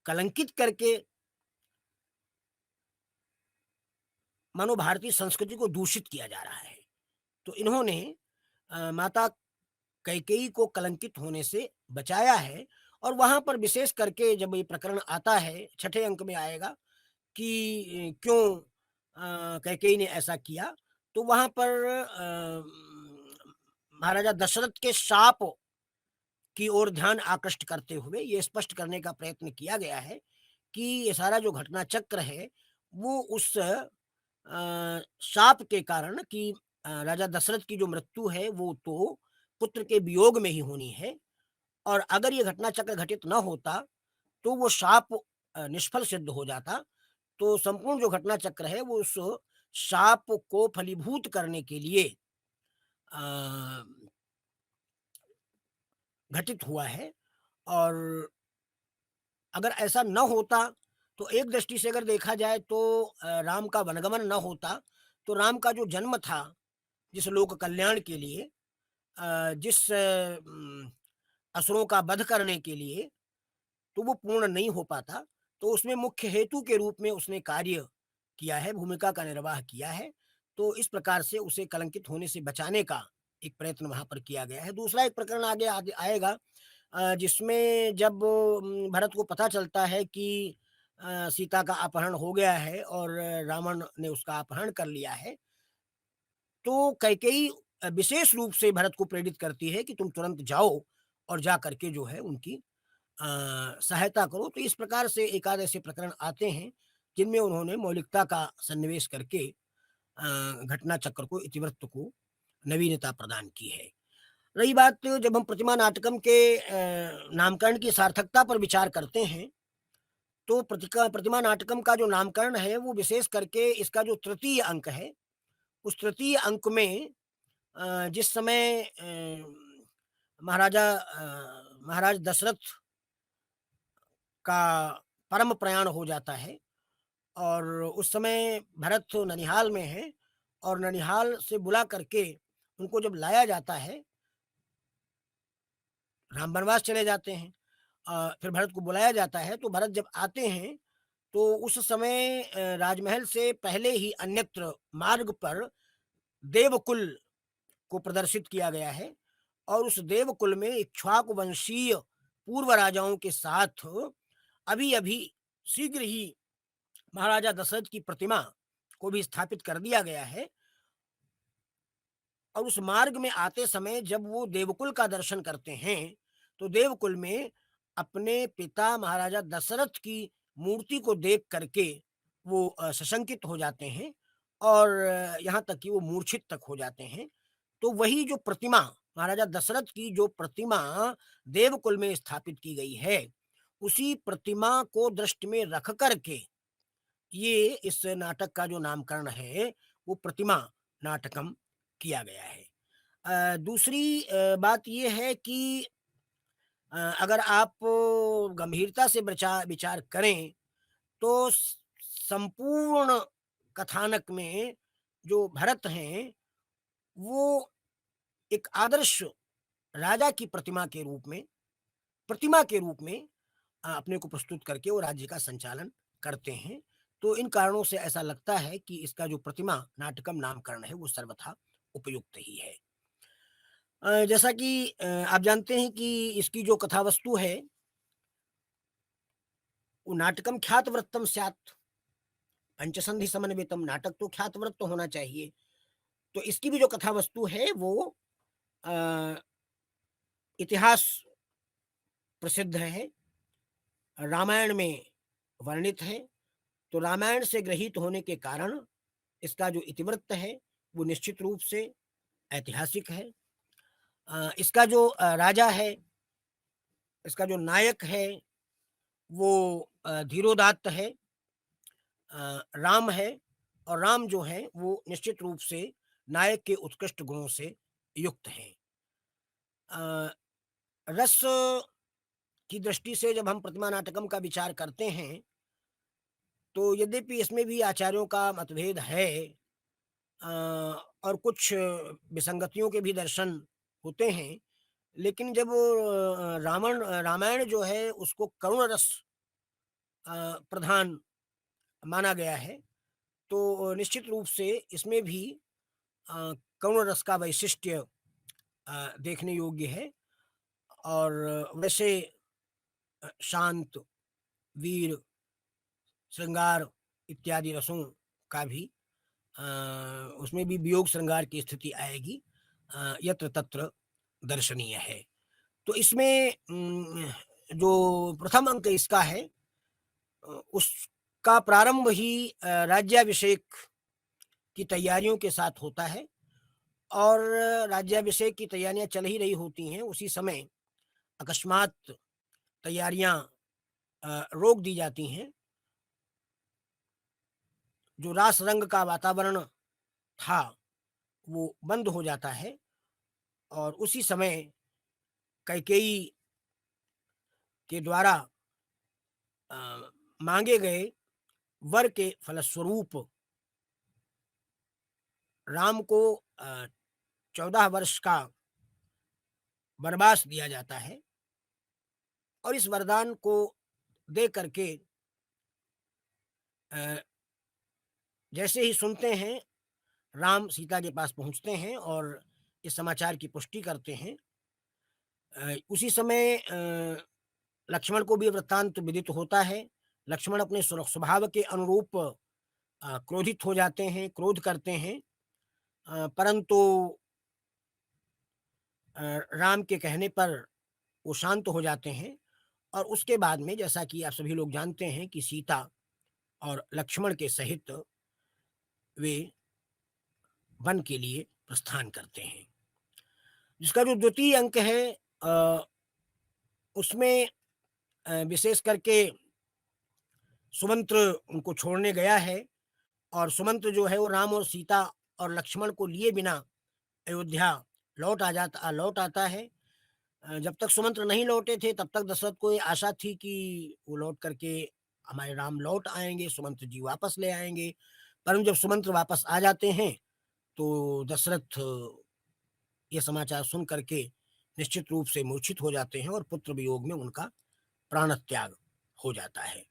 कलंकित करके मानो भारतीय संस्कृति को दूषित किया जा रहा है। तो इन्होंने माता कैकेयी को कलंकित होने से बचाया है, और वहां पर विशेष करके जब ये प्रकरण आता है, 6ठे अंक में आएगा कि क्यों कैकेयी ने ऐसा किया, तो वहां पर महाराजा दशरथ के शाप की ओर ध्यान आकृष्ट करते हुए ये स्पष्ट करने का प्रयत्न किया गया है कि ये सारा जो घटना चक्र है वो उस शाप के कारण कि राजा दशरथ की जो मृत्यु है वो तो पुत्र के वियोग में ही होनी है, और अगर ये घटना चक्र घटित न होता तो वो शाप निष्फल सिद्ध हो जाता। तो संपूर्ण जो घटना चक्र है वो उस शाप को फलीभूत करने के लिए घटित हुआ है। और अगर ऐसा न होता तो एक दृष्टि से अगर देखा जाए तो राम का वनगमन न होता, तो राम का जो जन्म था जिस लोक कल्याण के लिए, जिस असुरों का वध करने के लिए, तो वो पूर्ण नहीं हो पाता। तो उसमें मुख्य हेतु के रूप में उसने कार्य किया है, भूमिका का निर्वाह किया है। तो इस प्रकार से उसे कलंकित होने से बचाने का एक प्रयत्न वहाँ पर किया गया है। दूसरा एक प्रकरण आगे आएगा, जिसमें जब भरत को पता चलता है कि सीता का अपहरण हो गया है और रावण ने उसका अपहरण कर लिया है, तो कैकेयी विशेष रूप से भरत को प्रेरित करती है कि तुम तुरंत जाओ और जा करके जो है उनकी सहायता करो। तो इस प्रकार से एकाध ऐसे प्रकरण आते हैं जिनमें उन्होंने मौलिकता का सन्निवेश करके घटना चक्र को, इतिवृत्त को नवीनता प्रदान की है। रही बात जब हम प्रतिमा नाटकम के नामकरण की सार्थकता पर विचार करते हैं, तो प्रतिमा नाटकम का जो नामकरण है वो विशेष करके इसका जो तृतीय अंक है, उस तृतीय अंक में जिस समय महाराज दशरथ का परम प्रयाण हो जाता है और उस समय भरत ननिहाल में है और ननिहाल से बुला करके उनको जब लाया जाता है, राम वनवास चले जाते हैं, फिर भरत को बुलाया जाता है, तो भरत जब आते हैं तो उस समय राजमहल से पहले ही अन्यत्र मार्ग पर देवकुल को प्रदर्शित किया गया है और उस देवकुल में इक्ष्वाकु वंशीय पूर्व राजाओं के साथ अभी-अभी शीघ्र ही महाराजा दशरथ की प्रतिमा को भी स्थापित कर दिया गया है। और उस मार्ग में आते समय जब वो देवकुल का दर्शन करते हैं, तो देवकुल में अपने पिता महाराजा दशरथ की मूर्ति को देख करके वो सशंकित हो जाते हैं और यहाँ तक कि वो मूर्छित तक हो जाते हैं। तो वही जो प्रतिमा, महाराजा दशरथ की जो प्रतिमा देवकुल में स्थापित की गई है, उसी प्रतिमा को दृष्टि में रख कर के ये इस नाटक का जो नामकरण है, वो प्रतिमा नाटकम किया गया है। दूसरी बात ये है कि अगर आप गंभीरता से विचार करें, तो संपूर्ण कथानक में जो भरत हैं, वो एक आदर्श राजा की प्रतिमा के रूप में अपने को प्रस्तुत करके वो राज्य का संचालन करते हैं। तो इन कारणों से ऐसा लगता है कि इसका जो प्रतिमा नाटकम नामकरण है, वो सर्वथा उपयुक्त ही है। जैसा कि आप जानते हैं कि इसकी जो कथावस्तु है, वो नाटकम ख्यातवृत्तम स्यात्, पंचसंधि समन्वितम, नाटक तो ख्यातवृत्त होना चाहिए। तो इसकी भी जो कथावस्तु है वो अ, इतिहास प्रसिद्ध है, रामायण में वर्णित है। तो रामायण से ग्रहित होने के कारण इसका जो इतिवृत्त है वो निश्चित रूप से ऐतिहासिक है। इसका जो राजा है, इसका जो नायक है, वो धीरोदात्त है, राम है। और राम जो है वो निश्चित रूप से नायक के उत्कृष्ट गुणों से युक्त हैं। अ, रस की दृष्टि से जब हम प्रतिमा नाटकम का विचार करते हैं, तो यद्यपि इसमें भी आचार्यों का मतभेद है और कुछ विसंगतियों के भी दर्शन होते हैं, लेकिन जब रामायण जो है उसको करुण रस प्रधान माना गया है, तो निश्चित रूप से इसमें भी अ, करुण रस का वैशिष्ट्य देखने योग्य है। और वैसे शांत, वीर, श्रृंगार इत्यादि रसों का भी अ, उसमें भी वियोग श्रृंगार की स्थिति आएगी, यत्र तत्र दर्शनीय है। तो इसमें जो प्रथम अंक इसका है, उसका प्रारंभ ही राज्याभिषेक की तैयारियों के साथ होता है और राज्याभिषेक की तैयारियां चल ही रही होती हैं, उसी समय अकस्मात तैयारियां रोक दी जाती हैं। जो रास रंग का वातावरण था वो बंद हो जाता है और उसी समय कैकेयी के द्वारा अ, मांगे गए वर के फलस्वरूप राम को 14 वर्ष का वनवास दिया जाता है। और इस वरदान को दे करके जैसे ही सुनते हैं, राम सीता के पास पहुँचते हैं और इस समाचार की पुष्टि करते हैं। उसी समय लक्ष्मण को भी वृत्तांत विदित होता है। लक्ष्मण अपने स्वभाव के अनुरूप क्रोधित हो जाते हैं, क्रोध करते हैं, परंतु राम के कहने पर वो शांत हो जाते हैं और उसके बाद में जैसा कि आप सभी लोग जानते हैं कि सीता और लक्ष्मण के सहित वे वन के लिए प्रस्थान करते हैं। जिसका जो द्वितीय अंक है उसमें विशेष करके सुमंत्र उनको छोड़ने गया है और सुमंत्र जो है वो राम और सीता और लक्ष्मण को लिए बिना अयोध्या लौट आता है। जब तक सुमंत्र नहीं लौटे थे तब तक दशरथ को ये आशा थी कि वो लौट करके हमारे राम लौट आएंगे, सुमंत्र जी वापस ले आएंगे। परंतु जब सुमंत्र वापस आ जाते हैं तो दशरथ ये समाचार सुन करके निश्चित रूप से मूर्छित हो जाते हैं और पुत्र वियोग में उनका प्राण त्याग हो जाता है।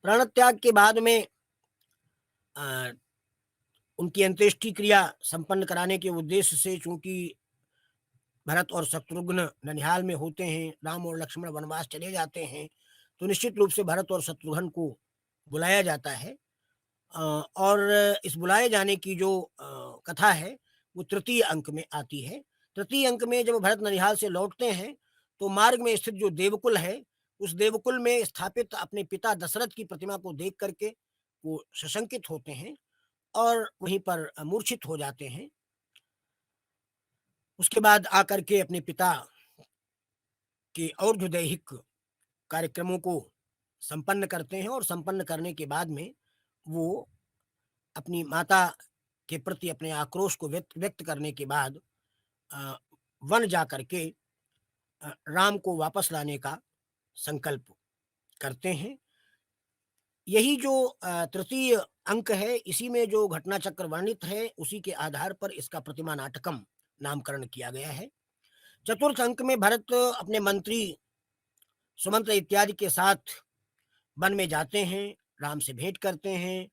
प्राण त्याग के बाद में अ, उनकी अंत्येष्टि क्रिया संपन्न कराने के उद्देश्य से, चूंकि भरत और शत्रुघ्न ननिहाल में होते हैं, राम और लक्ष्मण वनवास चले जाते हैं, तो निश्चित रूप से भरत और शत्रुघ्न को बुलाया जाता है। और इस बुलाए जाने की जो कथा है वो तृतीय अंक में आती है। तृतीय अंक में जब भरत ननिहाल से लौटते हैं तो मार्ग में स्थित जो देवकुल है, उस देवकुल में स्थापित अपने पिता दशरथ की प्रतिमा को देख करके वो सशंकित होते हैं और वहीं पर मूर्छित हो जाते हैं। उसके बाद आकर के अपने पिता के और्ध्वदैहिक कार्यक्रमों को संपन्न करते हैं और संपन्न करने के बाद में वो अपनी माता के प्रति अपने आक्रोश को व्यक्त करने के बाद अ, वन जा करके राम को वापस लाने का संकल्प करते हैं। यही जो तृतीय अंक है, इसी में जो घटना चक्र वर्णित है उसी के आधार पर इसका प्रतिमा नाटकम नामकरण किया गया है। चतुर्थ अंक में भरत अपने मंत्री सुमंत्र इत्यादि के साथ वन में जाते हैं, राम से भेंट करते हैं,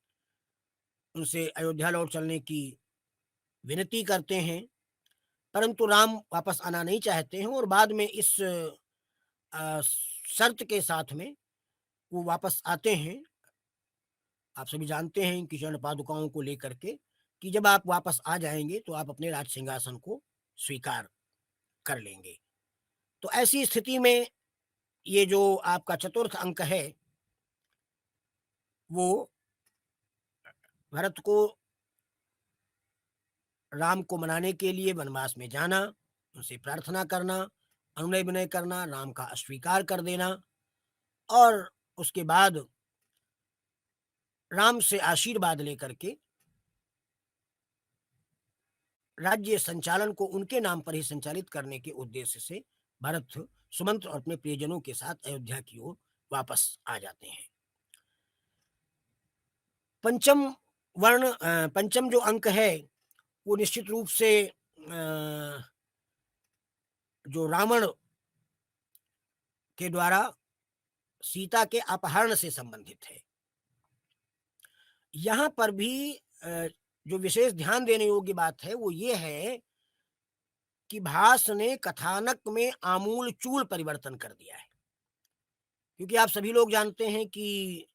उनसे अयोध्या लौट चलने की विनती करते हैं, परंतु राम वापस आना नहीं चाहते हैं और बाद में इस शर्त के साथ में वो वापस आते हैं। आप सभी जानते हैं कि चरण पादुकाओं को लेकर के कि जब आप वापस आ जाएंगे तो आप अपने राज सिंहासन को स्वीकार कर लेंगे। तो ऐसी स्थिति में ये जो आपका चतुर्थ अंक है वो भरत को राम को मनाने के लिए वनवास में जाना, उनसे प्रार्थना करना, अनुनय विनय करना, राम का अस्वीकार कर देना और उसके बाद राम से आशीर्वाद लेकर के राज्य संचालन को उनके नाम पर ही संचालित करने के उद्देश्य से भरत सुमंत्र और अपने प्रियजनों के साथ अयोध्या की ओर वापस आ जाते हैं। पंचम पंचम जो अंक है वो निश्चित रूप से जो रावण के द्वारा सीता के अपहरण से संबंधित है। यहाँ पर भी जो विशेष ध्यान देने योग्य बात है वो ये है कि भास ने कथानक में आमूल चूल परिवर्तन कर दिया है। क्योंकि आप सभी लोग जानते हैं कि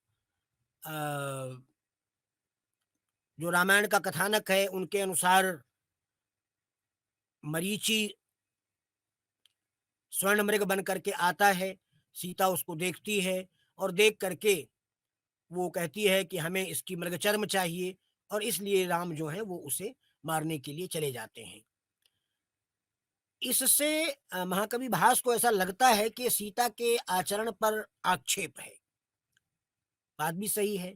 जो रामायण का कथानक है उनके अनुसार मरीचि स्वर्ण मृग बन करके आता है, सीता उसको देखती है और देख करके वो कहती है कि हमें इसकी मृगचर्म चाहिए और इसलिए राम जो है वो उसे मारने के लिए चले जाते हैं। इससे महाकवि भास को ऐसा लगता है कि सीता के आचरण पर आक्षेप है। बात भी सही है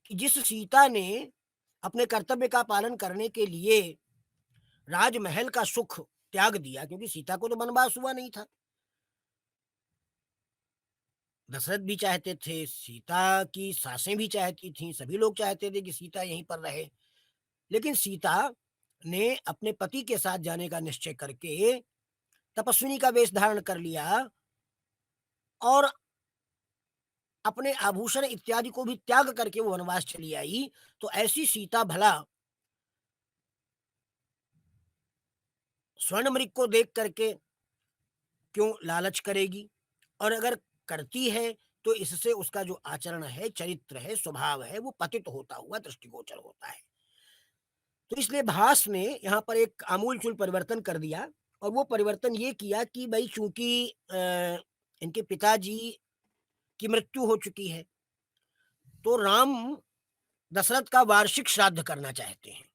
कि जिस सीता ने अपने कर्तव्य का पालन करने के लिए राजमहल का सुख त्याग दिया, क्योंकि सीता को तो वनवास हुआ नहीं था, दशरथ भी चाहते थे, सीता की सासें भी चाहती थीं, सभी लोग चाहते थे कि सीता यहीं पर रहे, लेकिन सीता ने अपने पति के साथ जाने का निश्चय करके तपस्विनी का वेश धारण कर लिया और अपने आभूषण इत्यादि को भी त्याग करके वो वनवास चली आई, तो ऐसी सीता भला स्वर्ण मृग को देख करके क्यों लालच करेगी? और अगर करती है तो इससे उसका जो आचरण है, चरित्र है, स्वभाव है, वो पतित होता हुआ दृष्टिगोचर होता है। तो इसलिए भास ने यहाँ पर एक आमूल-चूल परिवर्तन कर दिया, और वो परिवर्तन ये किया कि भई चूँकि इनके पिताजी की मृत्यु हो चुकी है, तो राम दशरथ का वार्षिक श्राद्ध करना चाहते हैं।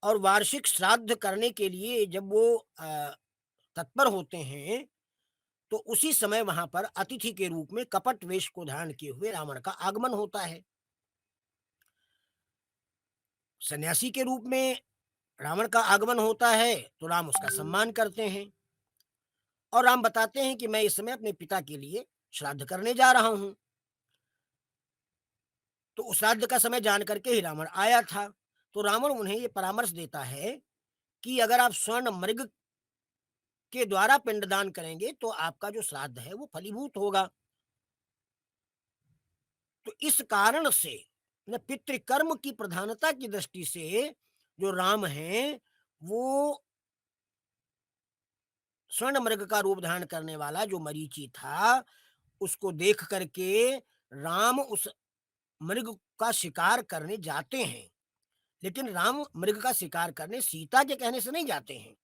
और वार्षिक श्राद्ध करने के लिए जब वो तत्पर होते हैं, तो उसी समय वहाँ पर अतिथि के रूप में कपट वेश को धारण किए हुए रावण का आगमन होता है। सन्यासी के रूप में रावण का आगमन होता है, तो राम उसका सम्मान करते हैं, और राम बताते हैं कि मैं इस समय अपने पिता के लिए श्राद्ध करने जा रहा हूँ। तो उस श्राद्ध का समय जान करके ही रावण आया था। तो रावण उन्हें ये परामर्श देता है कि अगर आप स्वर्ण मृग के द्वारा पिंडदान करेंगे, तो आपका जो श्राद्ध है वो फलीभूत होगा। तो इस कारण से न पितृकर्म की प्रधानता की दृष्टि से जो राम हैं, वो स्वर्ण मृग का रूप धारण करने वाला जो मरीचि था, उसको देख करके राम उस मृग का शिकार करने जाते हैं। लेकिन राम मृग का शिकार करने सीता के कहने से नहीं जाते हैं,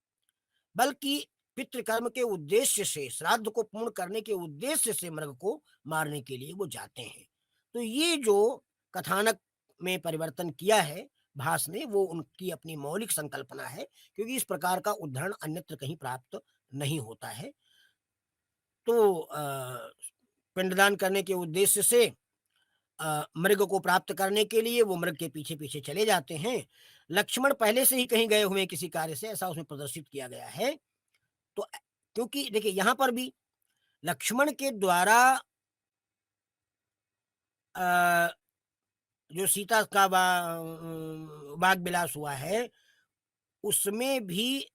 बल्कि पितृकर्म के उद्देश्य से, श्राद्ध को पूर्ण करने के उद्देश्य से मृग को मारने के लिए वो जाते हैं। तो ये जो कथानक में परिवर्तन किया है भास ने, वो उनकी अपनी मौलिक संकल्पना है, क्योंकि इस प्रकार का उद्धरण अन्यत्र कहीं प्राप्त नहीं होता है। तो पिंडदान करने के उद्देश्य से मृग को प्राप्त करने के लिए वो मृग के पीछे-पीछे चले जाते हैं। लक्ष्मण पहले से ही कहीं गए हुए हैं किसी कार्य से, ऐसा उसमें प्रदर्शित किया गया है। तो क्योंकि देखिए यहाँ पर भी लक्ष्मण के द्वारा अ, जो सीता का वाग विलास हुआ है, उसमें भी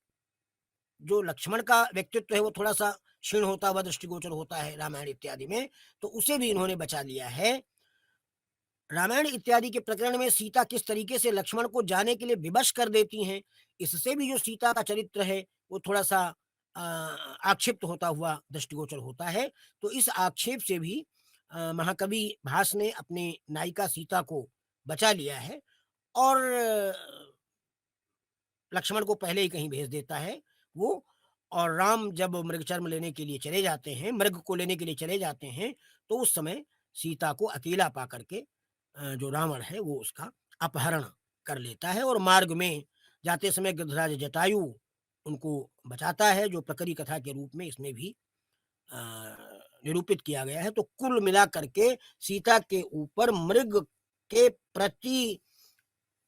जो लक्ष्मण का व्यक्तित्व है वो थोड़ा-सा क्षीण होता हुआ दृष्टिगोचर होता है रामायण इत्यादि में, तो उसे भी इन्होंने बचा लिया है। रामायण इत्यादि के प्रकरण में सीता किस तरीके से लक्ष्मण को जाने के लिए विवश कर देती हैं, इससे भी जो सीता का चरित्र है वो थोड़ा-सा आक्षिप्त होता हुआ दृष्टिगोचर होता है। तो इस आक्षेप से भी महाकवि भास ने अपनी नायिका सीता को बचा लिया है, और लक्ष्मण को पहले ही कहीं भेज देता है वो। और राम जब मृगचर्म लेने के लिए चले जाते हैं, मृग को लेने के लिए चले जाते हैं, तो उस समय सीता को अकेला पा करके जो रावण है वो उसका अपहरण कर लेता है, और मार्ग में जाते समय गृधराज जटायु उनको बचाता है, जो प्रकरी कथा के रूप में इसमें भी अ, निरूपित किया गया है। तो कुल मिला करके सीता के ऊपर मृग के प्रति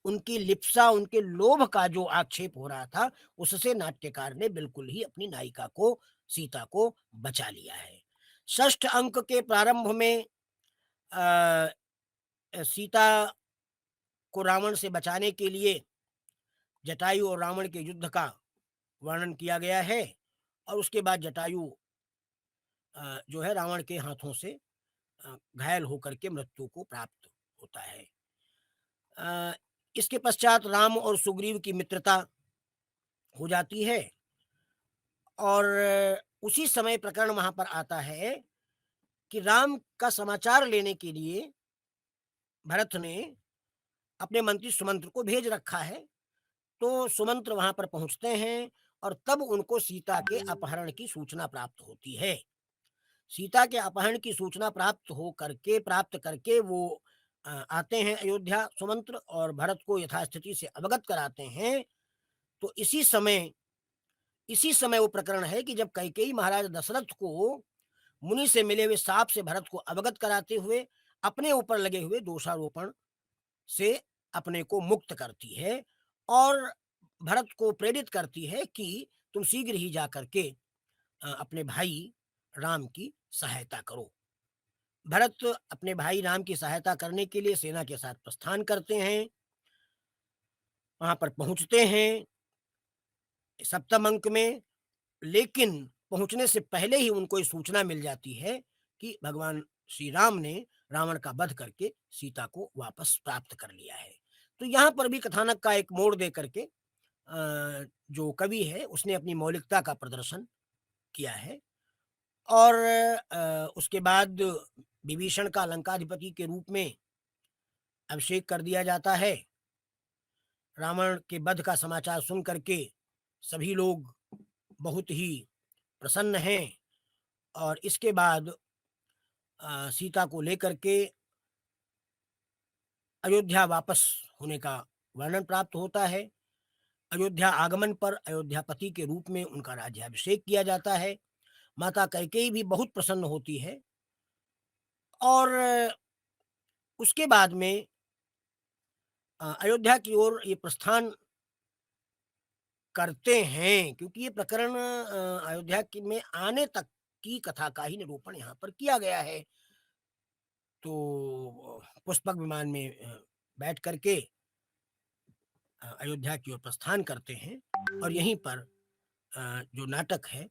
उनकी लिप्सा, उनके लोभ का जो आक्षेप हो रहा था, उससे नाट्यकार ने बिल्कुल ही अपनी नायिका को, सीता को बचा लिया है। षष्ठ अंक के प्रारंभ में सीता को रावण से बचाने के लिए जटायु और रावण के युद्ध का वर्णन किया गया है, और उसके बाद जटायु जो है रावण के हाथों से घायल होकर के मृत्यु को प्राप्त होता है। अ, इसके पश्चात राम और सुग्रीव की मित्रता हो जाती है, और उसी समय प्रकरण वहाँ पर आता है कि राम का समाचार लेने के लिए भरत ने अपने मंत्री सुमंत्र को भेज रखा है। तो सुमंत्र वहाँ पर पहुँचते हैं, और तब उनको सीता के अपहरण की सूचना प्राप्त होती है। सीता के अपहरण की सूचना प्राप्त करके वो आते हैं अयोध्या सुमंत्र, और भरत को यथास्थिति से अवगत कराते हैं। तो इसी समय वो प्रकरण है कि जब कैकेयी महाराज दशरथ को मुनि से मिले हुए साप से भरत को अवगत कराते हुए अपने ऊपर लगे हुए दोषारोपण से अपने को मुक्त करती है, और भरत को प्रेरित करती है कि तुम शीघ्र ही जा करके अपने भाई राम की सहायता करो। भरत अपने भाई राम की सहायता करने के लिए सेना के साथ प्रस्थान करते हैं, वहां पर पहुंचते हैं सप्तम अंक में। लेकिन पहुंचने से पहले ही उनको ये सूचना मिल जाती है कि भगवान श्री राम ने रावण का वध करके सीता को वापस प्राप्त कर लिया है। तो यहाँ पर भी कथानक का एक मोड़ दे करके जो कवि है उसने अपनी मौलिकता का प्रदर्शन किया है। और उसके बाद विभीषण का लंकाधिपति के रूप में अभिषेक कर दिया जाता है। रावण के वध का समाचार सुन करके सभी लोग बहुत ही प्रसन्न हैं और इसके बाद सीता को लेकर के अयोध्या वापस होने का वर्णन प्राप्त होता है। अयोध्या आगमन पर अयोध्यापति के रूप में उनका राज्याभिषेक किया जाता है। माता कैकेयी भी बहुत प्रसन्न होती है और उसके बाद में अयोध्या की ओर ये प्रस्थान करते हैं, क्योंकि ये प्रकरण अयोध्या में आने तक की कथा का ही निरूपण यहाँ पर किया गया है। तो पुष्पक विमान में बैठ करके अयोध्या की ओर प्रस्थान करते हैं और यहीं पर जो नाटक है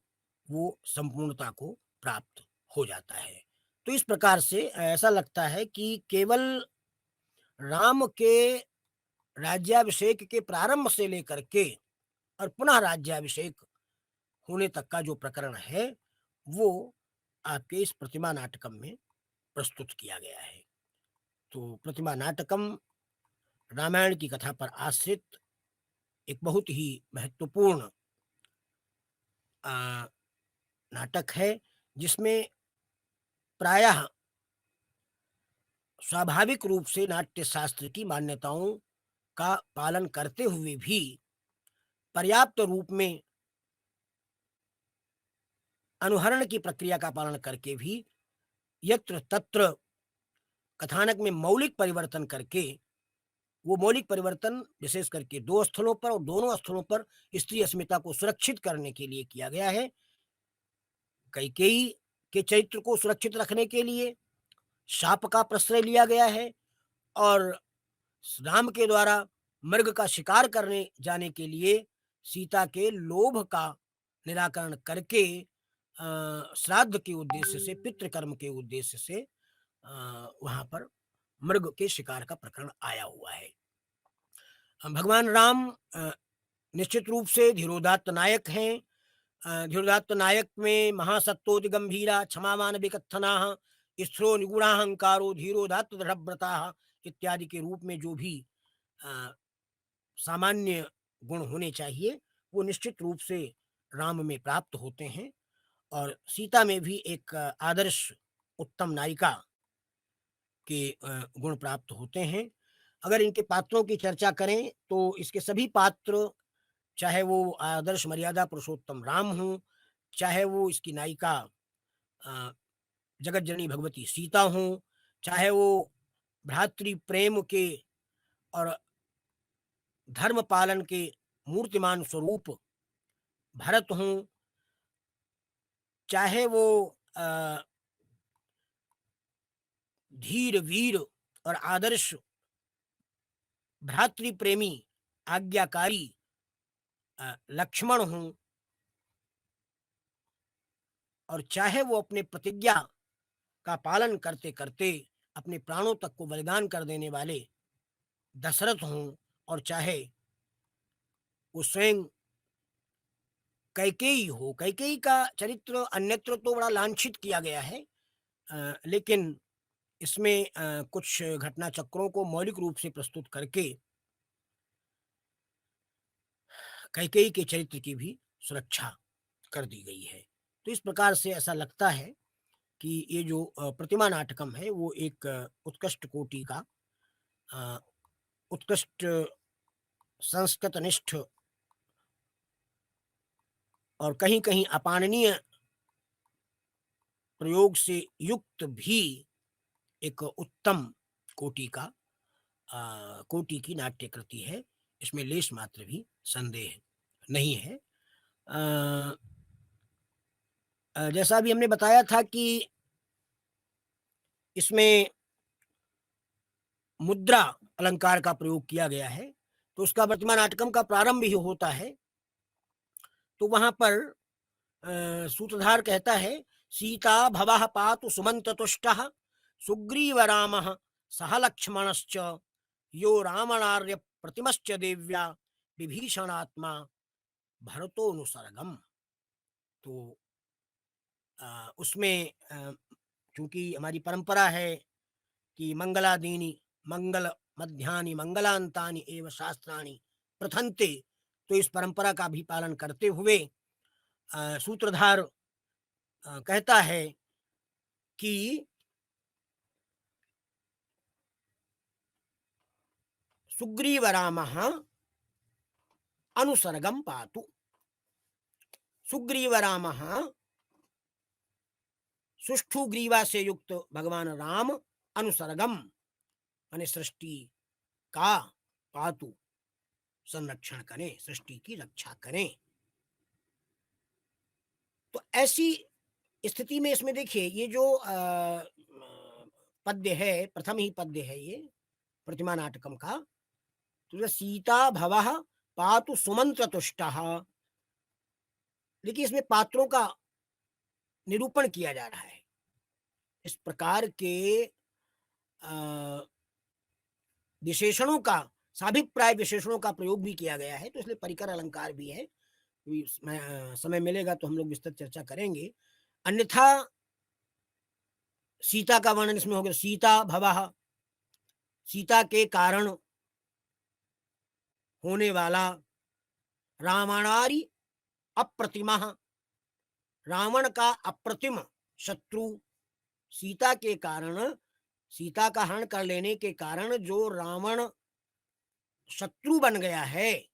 वो संपूर्णता को प्राप्त हो जाता है। तो इस प्रकार से ऐसा लगता है कि केवल राम के राज्याभिषेक के प्रारंभ से लेकर के और पुनः राज्याभिषेक होने तक का जो प्रकरण है वो आपके इस प्रतिमा नाटकम में प्रस्तुत किया गया है। तो प्रतिमा नाटकम रामायण की कथा पर आश्रित एक बहुत ही महत्वपूर्ण नाटक है, जिसमें प्रायः स्वाभाविक रूप से नाट्य शास्त्र की मान्यताओं का पालन करते हुए भी पर्याप्त रूप में अनुहरण की प्रक्रिया का पालन करके भी यत्र तत्र कथानक में मौलिक परिवर्तन करके, वो मौलिक परिवर्तन विशेष करके 2 स्थलों पर और दोनों स्थलों पर स्त्री अस्मिता को सुरक्षित करने के लिए किया गया है। कैकेयी के चरित्र को सुरक्षित रखने के लिए शाप का प्रश्रय लिया गया है और राम के द्वारा मृग का शिकार करने जाने के लिए सीता के लोभ का निराकरण करके श्राद्ध के उद्देश्य से, पितृकर्म के उद्देश्य से वहां पर मृग के शिकार का प्रकरण आया हुआ है। भगवान राम निश्चित रूप से धीरोदात्त नायक हैं। धीरोदात्त नायक में महासत्तोति गंभीरा क्षमामान विकथना स्त्रो निगूढ़ाहंकारो धीरोदात्त दृढ़व्रता इत्यादि के रूप में जो भी सामान्य गुण होने चाहिए वो निश्चित रूप से राम में प्राप्त होते हैं और सीता में भी एक आदर्श उत्तम नायिका के गुण प्राप्त होते हैं। अगर इनके पात्रों की चर्चा करें तो इसके सभी पात्र, चाहे वो आदर्श मर्यादा पुरुषोत्तम राम हों, चाहे वो इसकी नायिका जगत जननी भगवती सीता हों, चाहे वो भ्रातृ प्रेम के और धर्म पालन के मूर्तिमान स्वरूप भरत हों, चाहे वो धीर वीर और आदर्श भ्रातृ प्रेमी आज्ञाकारी लक्ष्मण हों, और चाहे वो अपने प्रतिज्ञा का पालन करते करते अपने प्राणों तक को बलिदान कर देने वाले दशरथ हों, और चाहे वो स्वयं कैकेयी हो। कैकेयी का चरित्र अन्यत्र तो बड़ा लांछित किया गया है, लेकिन इसमें कुछ घटना चक्रों को मौलिक रूप से प्रस्तुत करके कैकेयी के चरित्र की भी सुरक्षा कर दी गई है। तो इस प्रकार से ऐसा लगता है कि ये जो प्रतिमा नाटकम है वो एक उत्कृष्ट कोटि का, उत्कृष्ट संस्कृतनिष्ठ और कहीं कहीं अपाननीय प्रयोग से युक्त भी एक उत्तम कोटि का कोटि की नाट्य कृति है। इसमें लेश मात्र भी संदेह नहीं है। जैसा अभी हमने बताया था कि इसमें मुद्रा अलंकार का प्रयोग किया गया है, तो उसका प्रतिमा नाटकम का प्रारंभ ही होता है। तो वहां पर सूत्रधार कहता है, सीता भवः पातु सुमंततुष्टः सुग्रीव रामः सह लक्ष्मणश्च यो रामणार्य प्रतिमश्च देव्या विभीषणात्मा भरतोनुसर्गम। तो उसमें चूंकि हमारी परंपरा है कि मंगलादीनी मंगल मध्यानि मंगलांतानि एवं शास्त्राणि प्रथन्ते, तो इस परंपरा का भी पालन करते हुए सूत्रधार कहता है कि सुग्रीव रामः अनुसर्गम पातु। सुग्रीव रामः सुष्ठु ग्रीवा से युक्त भगवान राम अनुसर्गम माने सृष्टि का पातु संरक्षण करें, सृष्टि की रक्षा करें। तो ऐसी स्थिति में इसमें देखिए ये जो पद्य है, प्रथम ही पद्य है ये प्रतिमा नाटकम का, तो सीता भवः पातु सुमंत्र तुष्टः। देखिए इसमें पात्रों का निरूपण किया जा रहा है। इस प्रकार के विशेषणों का, साभिप्राय विशेषणों का प्रयोग भी किया गया है, तो इसलिए परिकर अलंकार भी है। समय मिलेगा तो हम लोग विस्तृत चर्चा करेंगे। अन्यथा सीता का वर्णन इसमें हो गया, सीता भवः, सीता के कारण होने वाला, रावणारि अप्रतिमः, रावण का अप्रतिम शत्रु, सीता के कारण, सीता का हरण कर लेने के कारण जो रावण शत्रु बन गया है,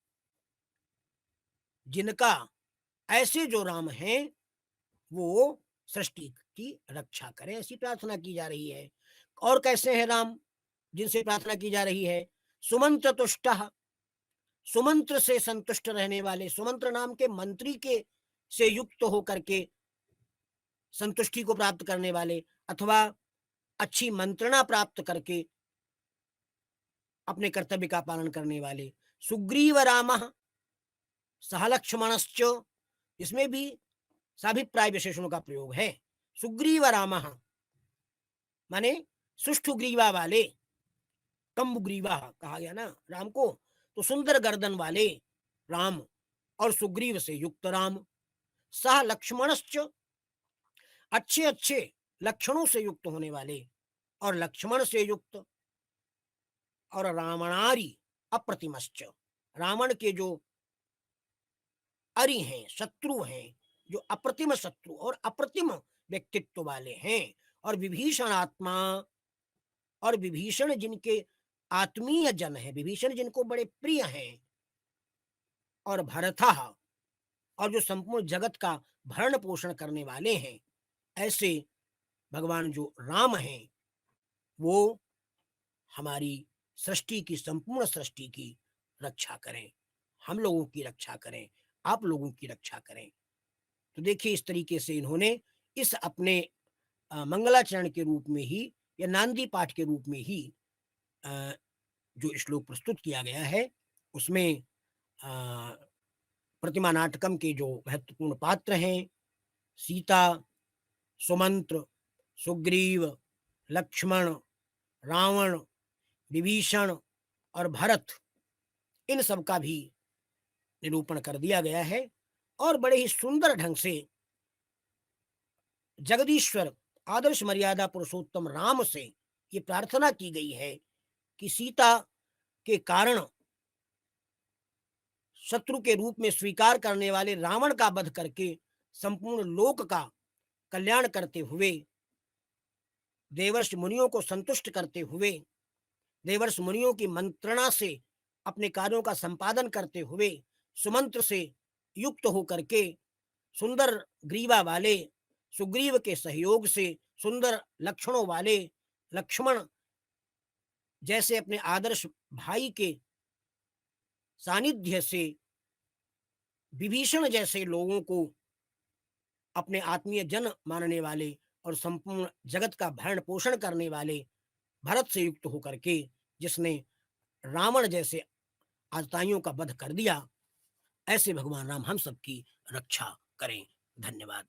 जिनका ऐसे जो राम हैं वो सृष्टि की रक्षा करें, ऐसी प्रार्थना की जा रही है। और कैसे है राम जिनसे प्रार्थना की जा रही है? सुमंत्र तुष्ट, सुमंत्र से संतुष्ट रहने वाले, सुमंत्र नाम के मंत्री के से युक्त होकर के संतुष्टि को प्राप्त करने वाले, अथवा अच्छी मंत्रणा प्राप्त करके अपने कर्तव्य का पालन करने वाले। सुग्रीव रामः सह लक्ष्मणश्च, इसमें भी साभिप्राय विशेषणों का प्रयोग है। सुग्रीव रामः माने सुष्ठु ग्रीवा वाले, कम्बु ग्रीवा कहा गया ना राम को, तो सुंदर गर्दन वाले राम और सुग्रीव से युक्त राम। सह लक्ष्मणश्च, अच्छे अच्छे लक्षणों से युक्त होने वाले और लक्ष्मण से युक्त। और रावणारि अप्रतिमश्च, रावण के जो अरि हैं, शत्रु हैं, जो अप्रतिम शत्रु और अप्रतिम व्यक्तित्व वाले हैं। और विभीषण आत्मा, और विभीषण जिनके आत्मीय जन है, विभीषण जिनको बड़े प्रिय हैं। और भरथा, और जो संपूर्ण जगत का भरण पोषण करने वाले हैं। ऐसे भगवान जो राम हैं वो हमारी सृष्टि की, संपूर्ण सृष्टि की रक्षा करें, हम लोगों की रक्षा करें, आप लोगों की रक्षा करें। तो देखिए इस तरीके से इन्होंने इस अपने मंगलाचरण के रूप में ही या नांदी पाठ के रूप में ही जो श्लोक प्रस्तुत किया गया है, उसमें प्रतिमा नाटकम के जो महत्वपूर्ण पात्र हैं, सीता, सुमंत्र, सुग्रीव, लक्ष्मण, रावण, विभीषण और भरत, इन सब का भी निरूपण कर दिया गया है। और बड़े ही सुंदर ढंग से जगदीश्वर आदर्श मर्यादा पुरुषोत्तम राम से ये प्रार्थना की गई है कि सीता के कारण शत्रु के रूप में स्वीकार करने वाले रावण का वध करके संपूर्ण लोक का कल्याण करते हुए, देवर्ष मुनियों को संतुष्ट करते हुए, देवर्ष मुनियों की मंत्रणा से अपने कार्यों का संपादन करते हुए, सुमंत्र से युक्त होकर के सुंदर ग्रीवा वाले सुग्रीव के सहयोग से सुंदर लक्षणों वाले लक्ष्मण जैसे अपने आदर्श भाई के सानिध्य से विभीषण जैसे लोगों को अपने आत्मीय जन मानने वाले और संपूर्ण जगत का भरण पोषण करने वाले भरत से युक्त होकर के, जिसने रावण जैसे आतताइयों का वध कर दिया, ऐसे भगवान राम हम सबकी रक्षा करें। धन्यवाद।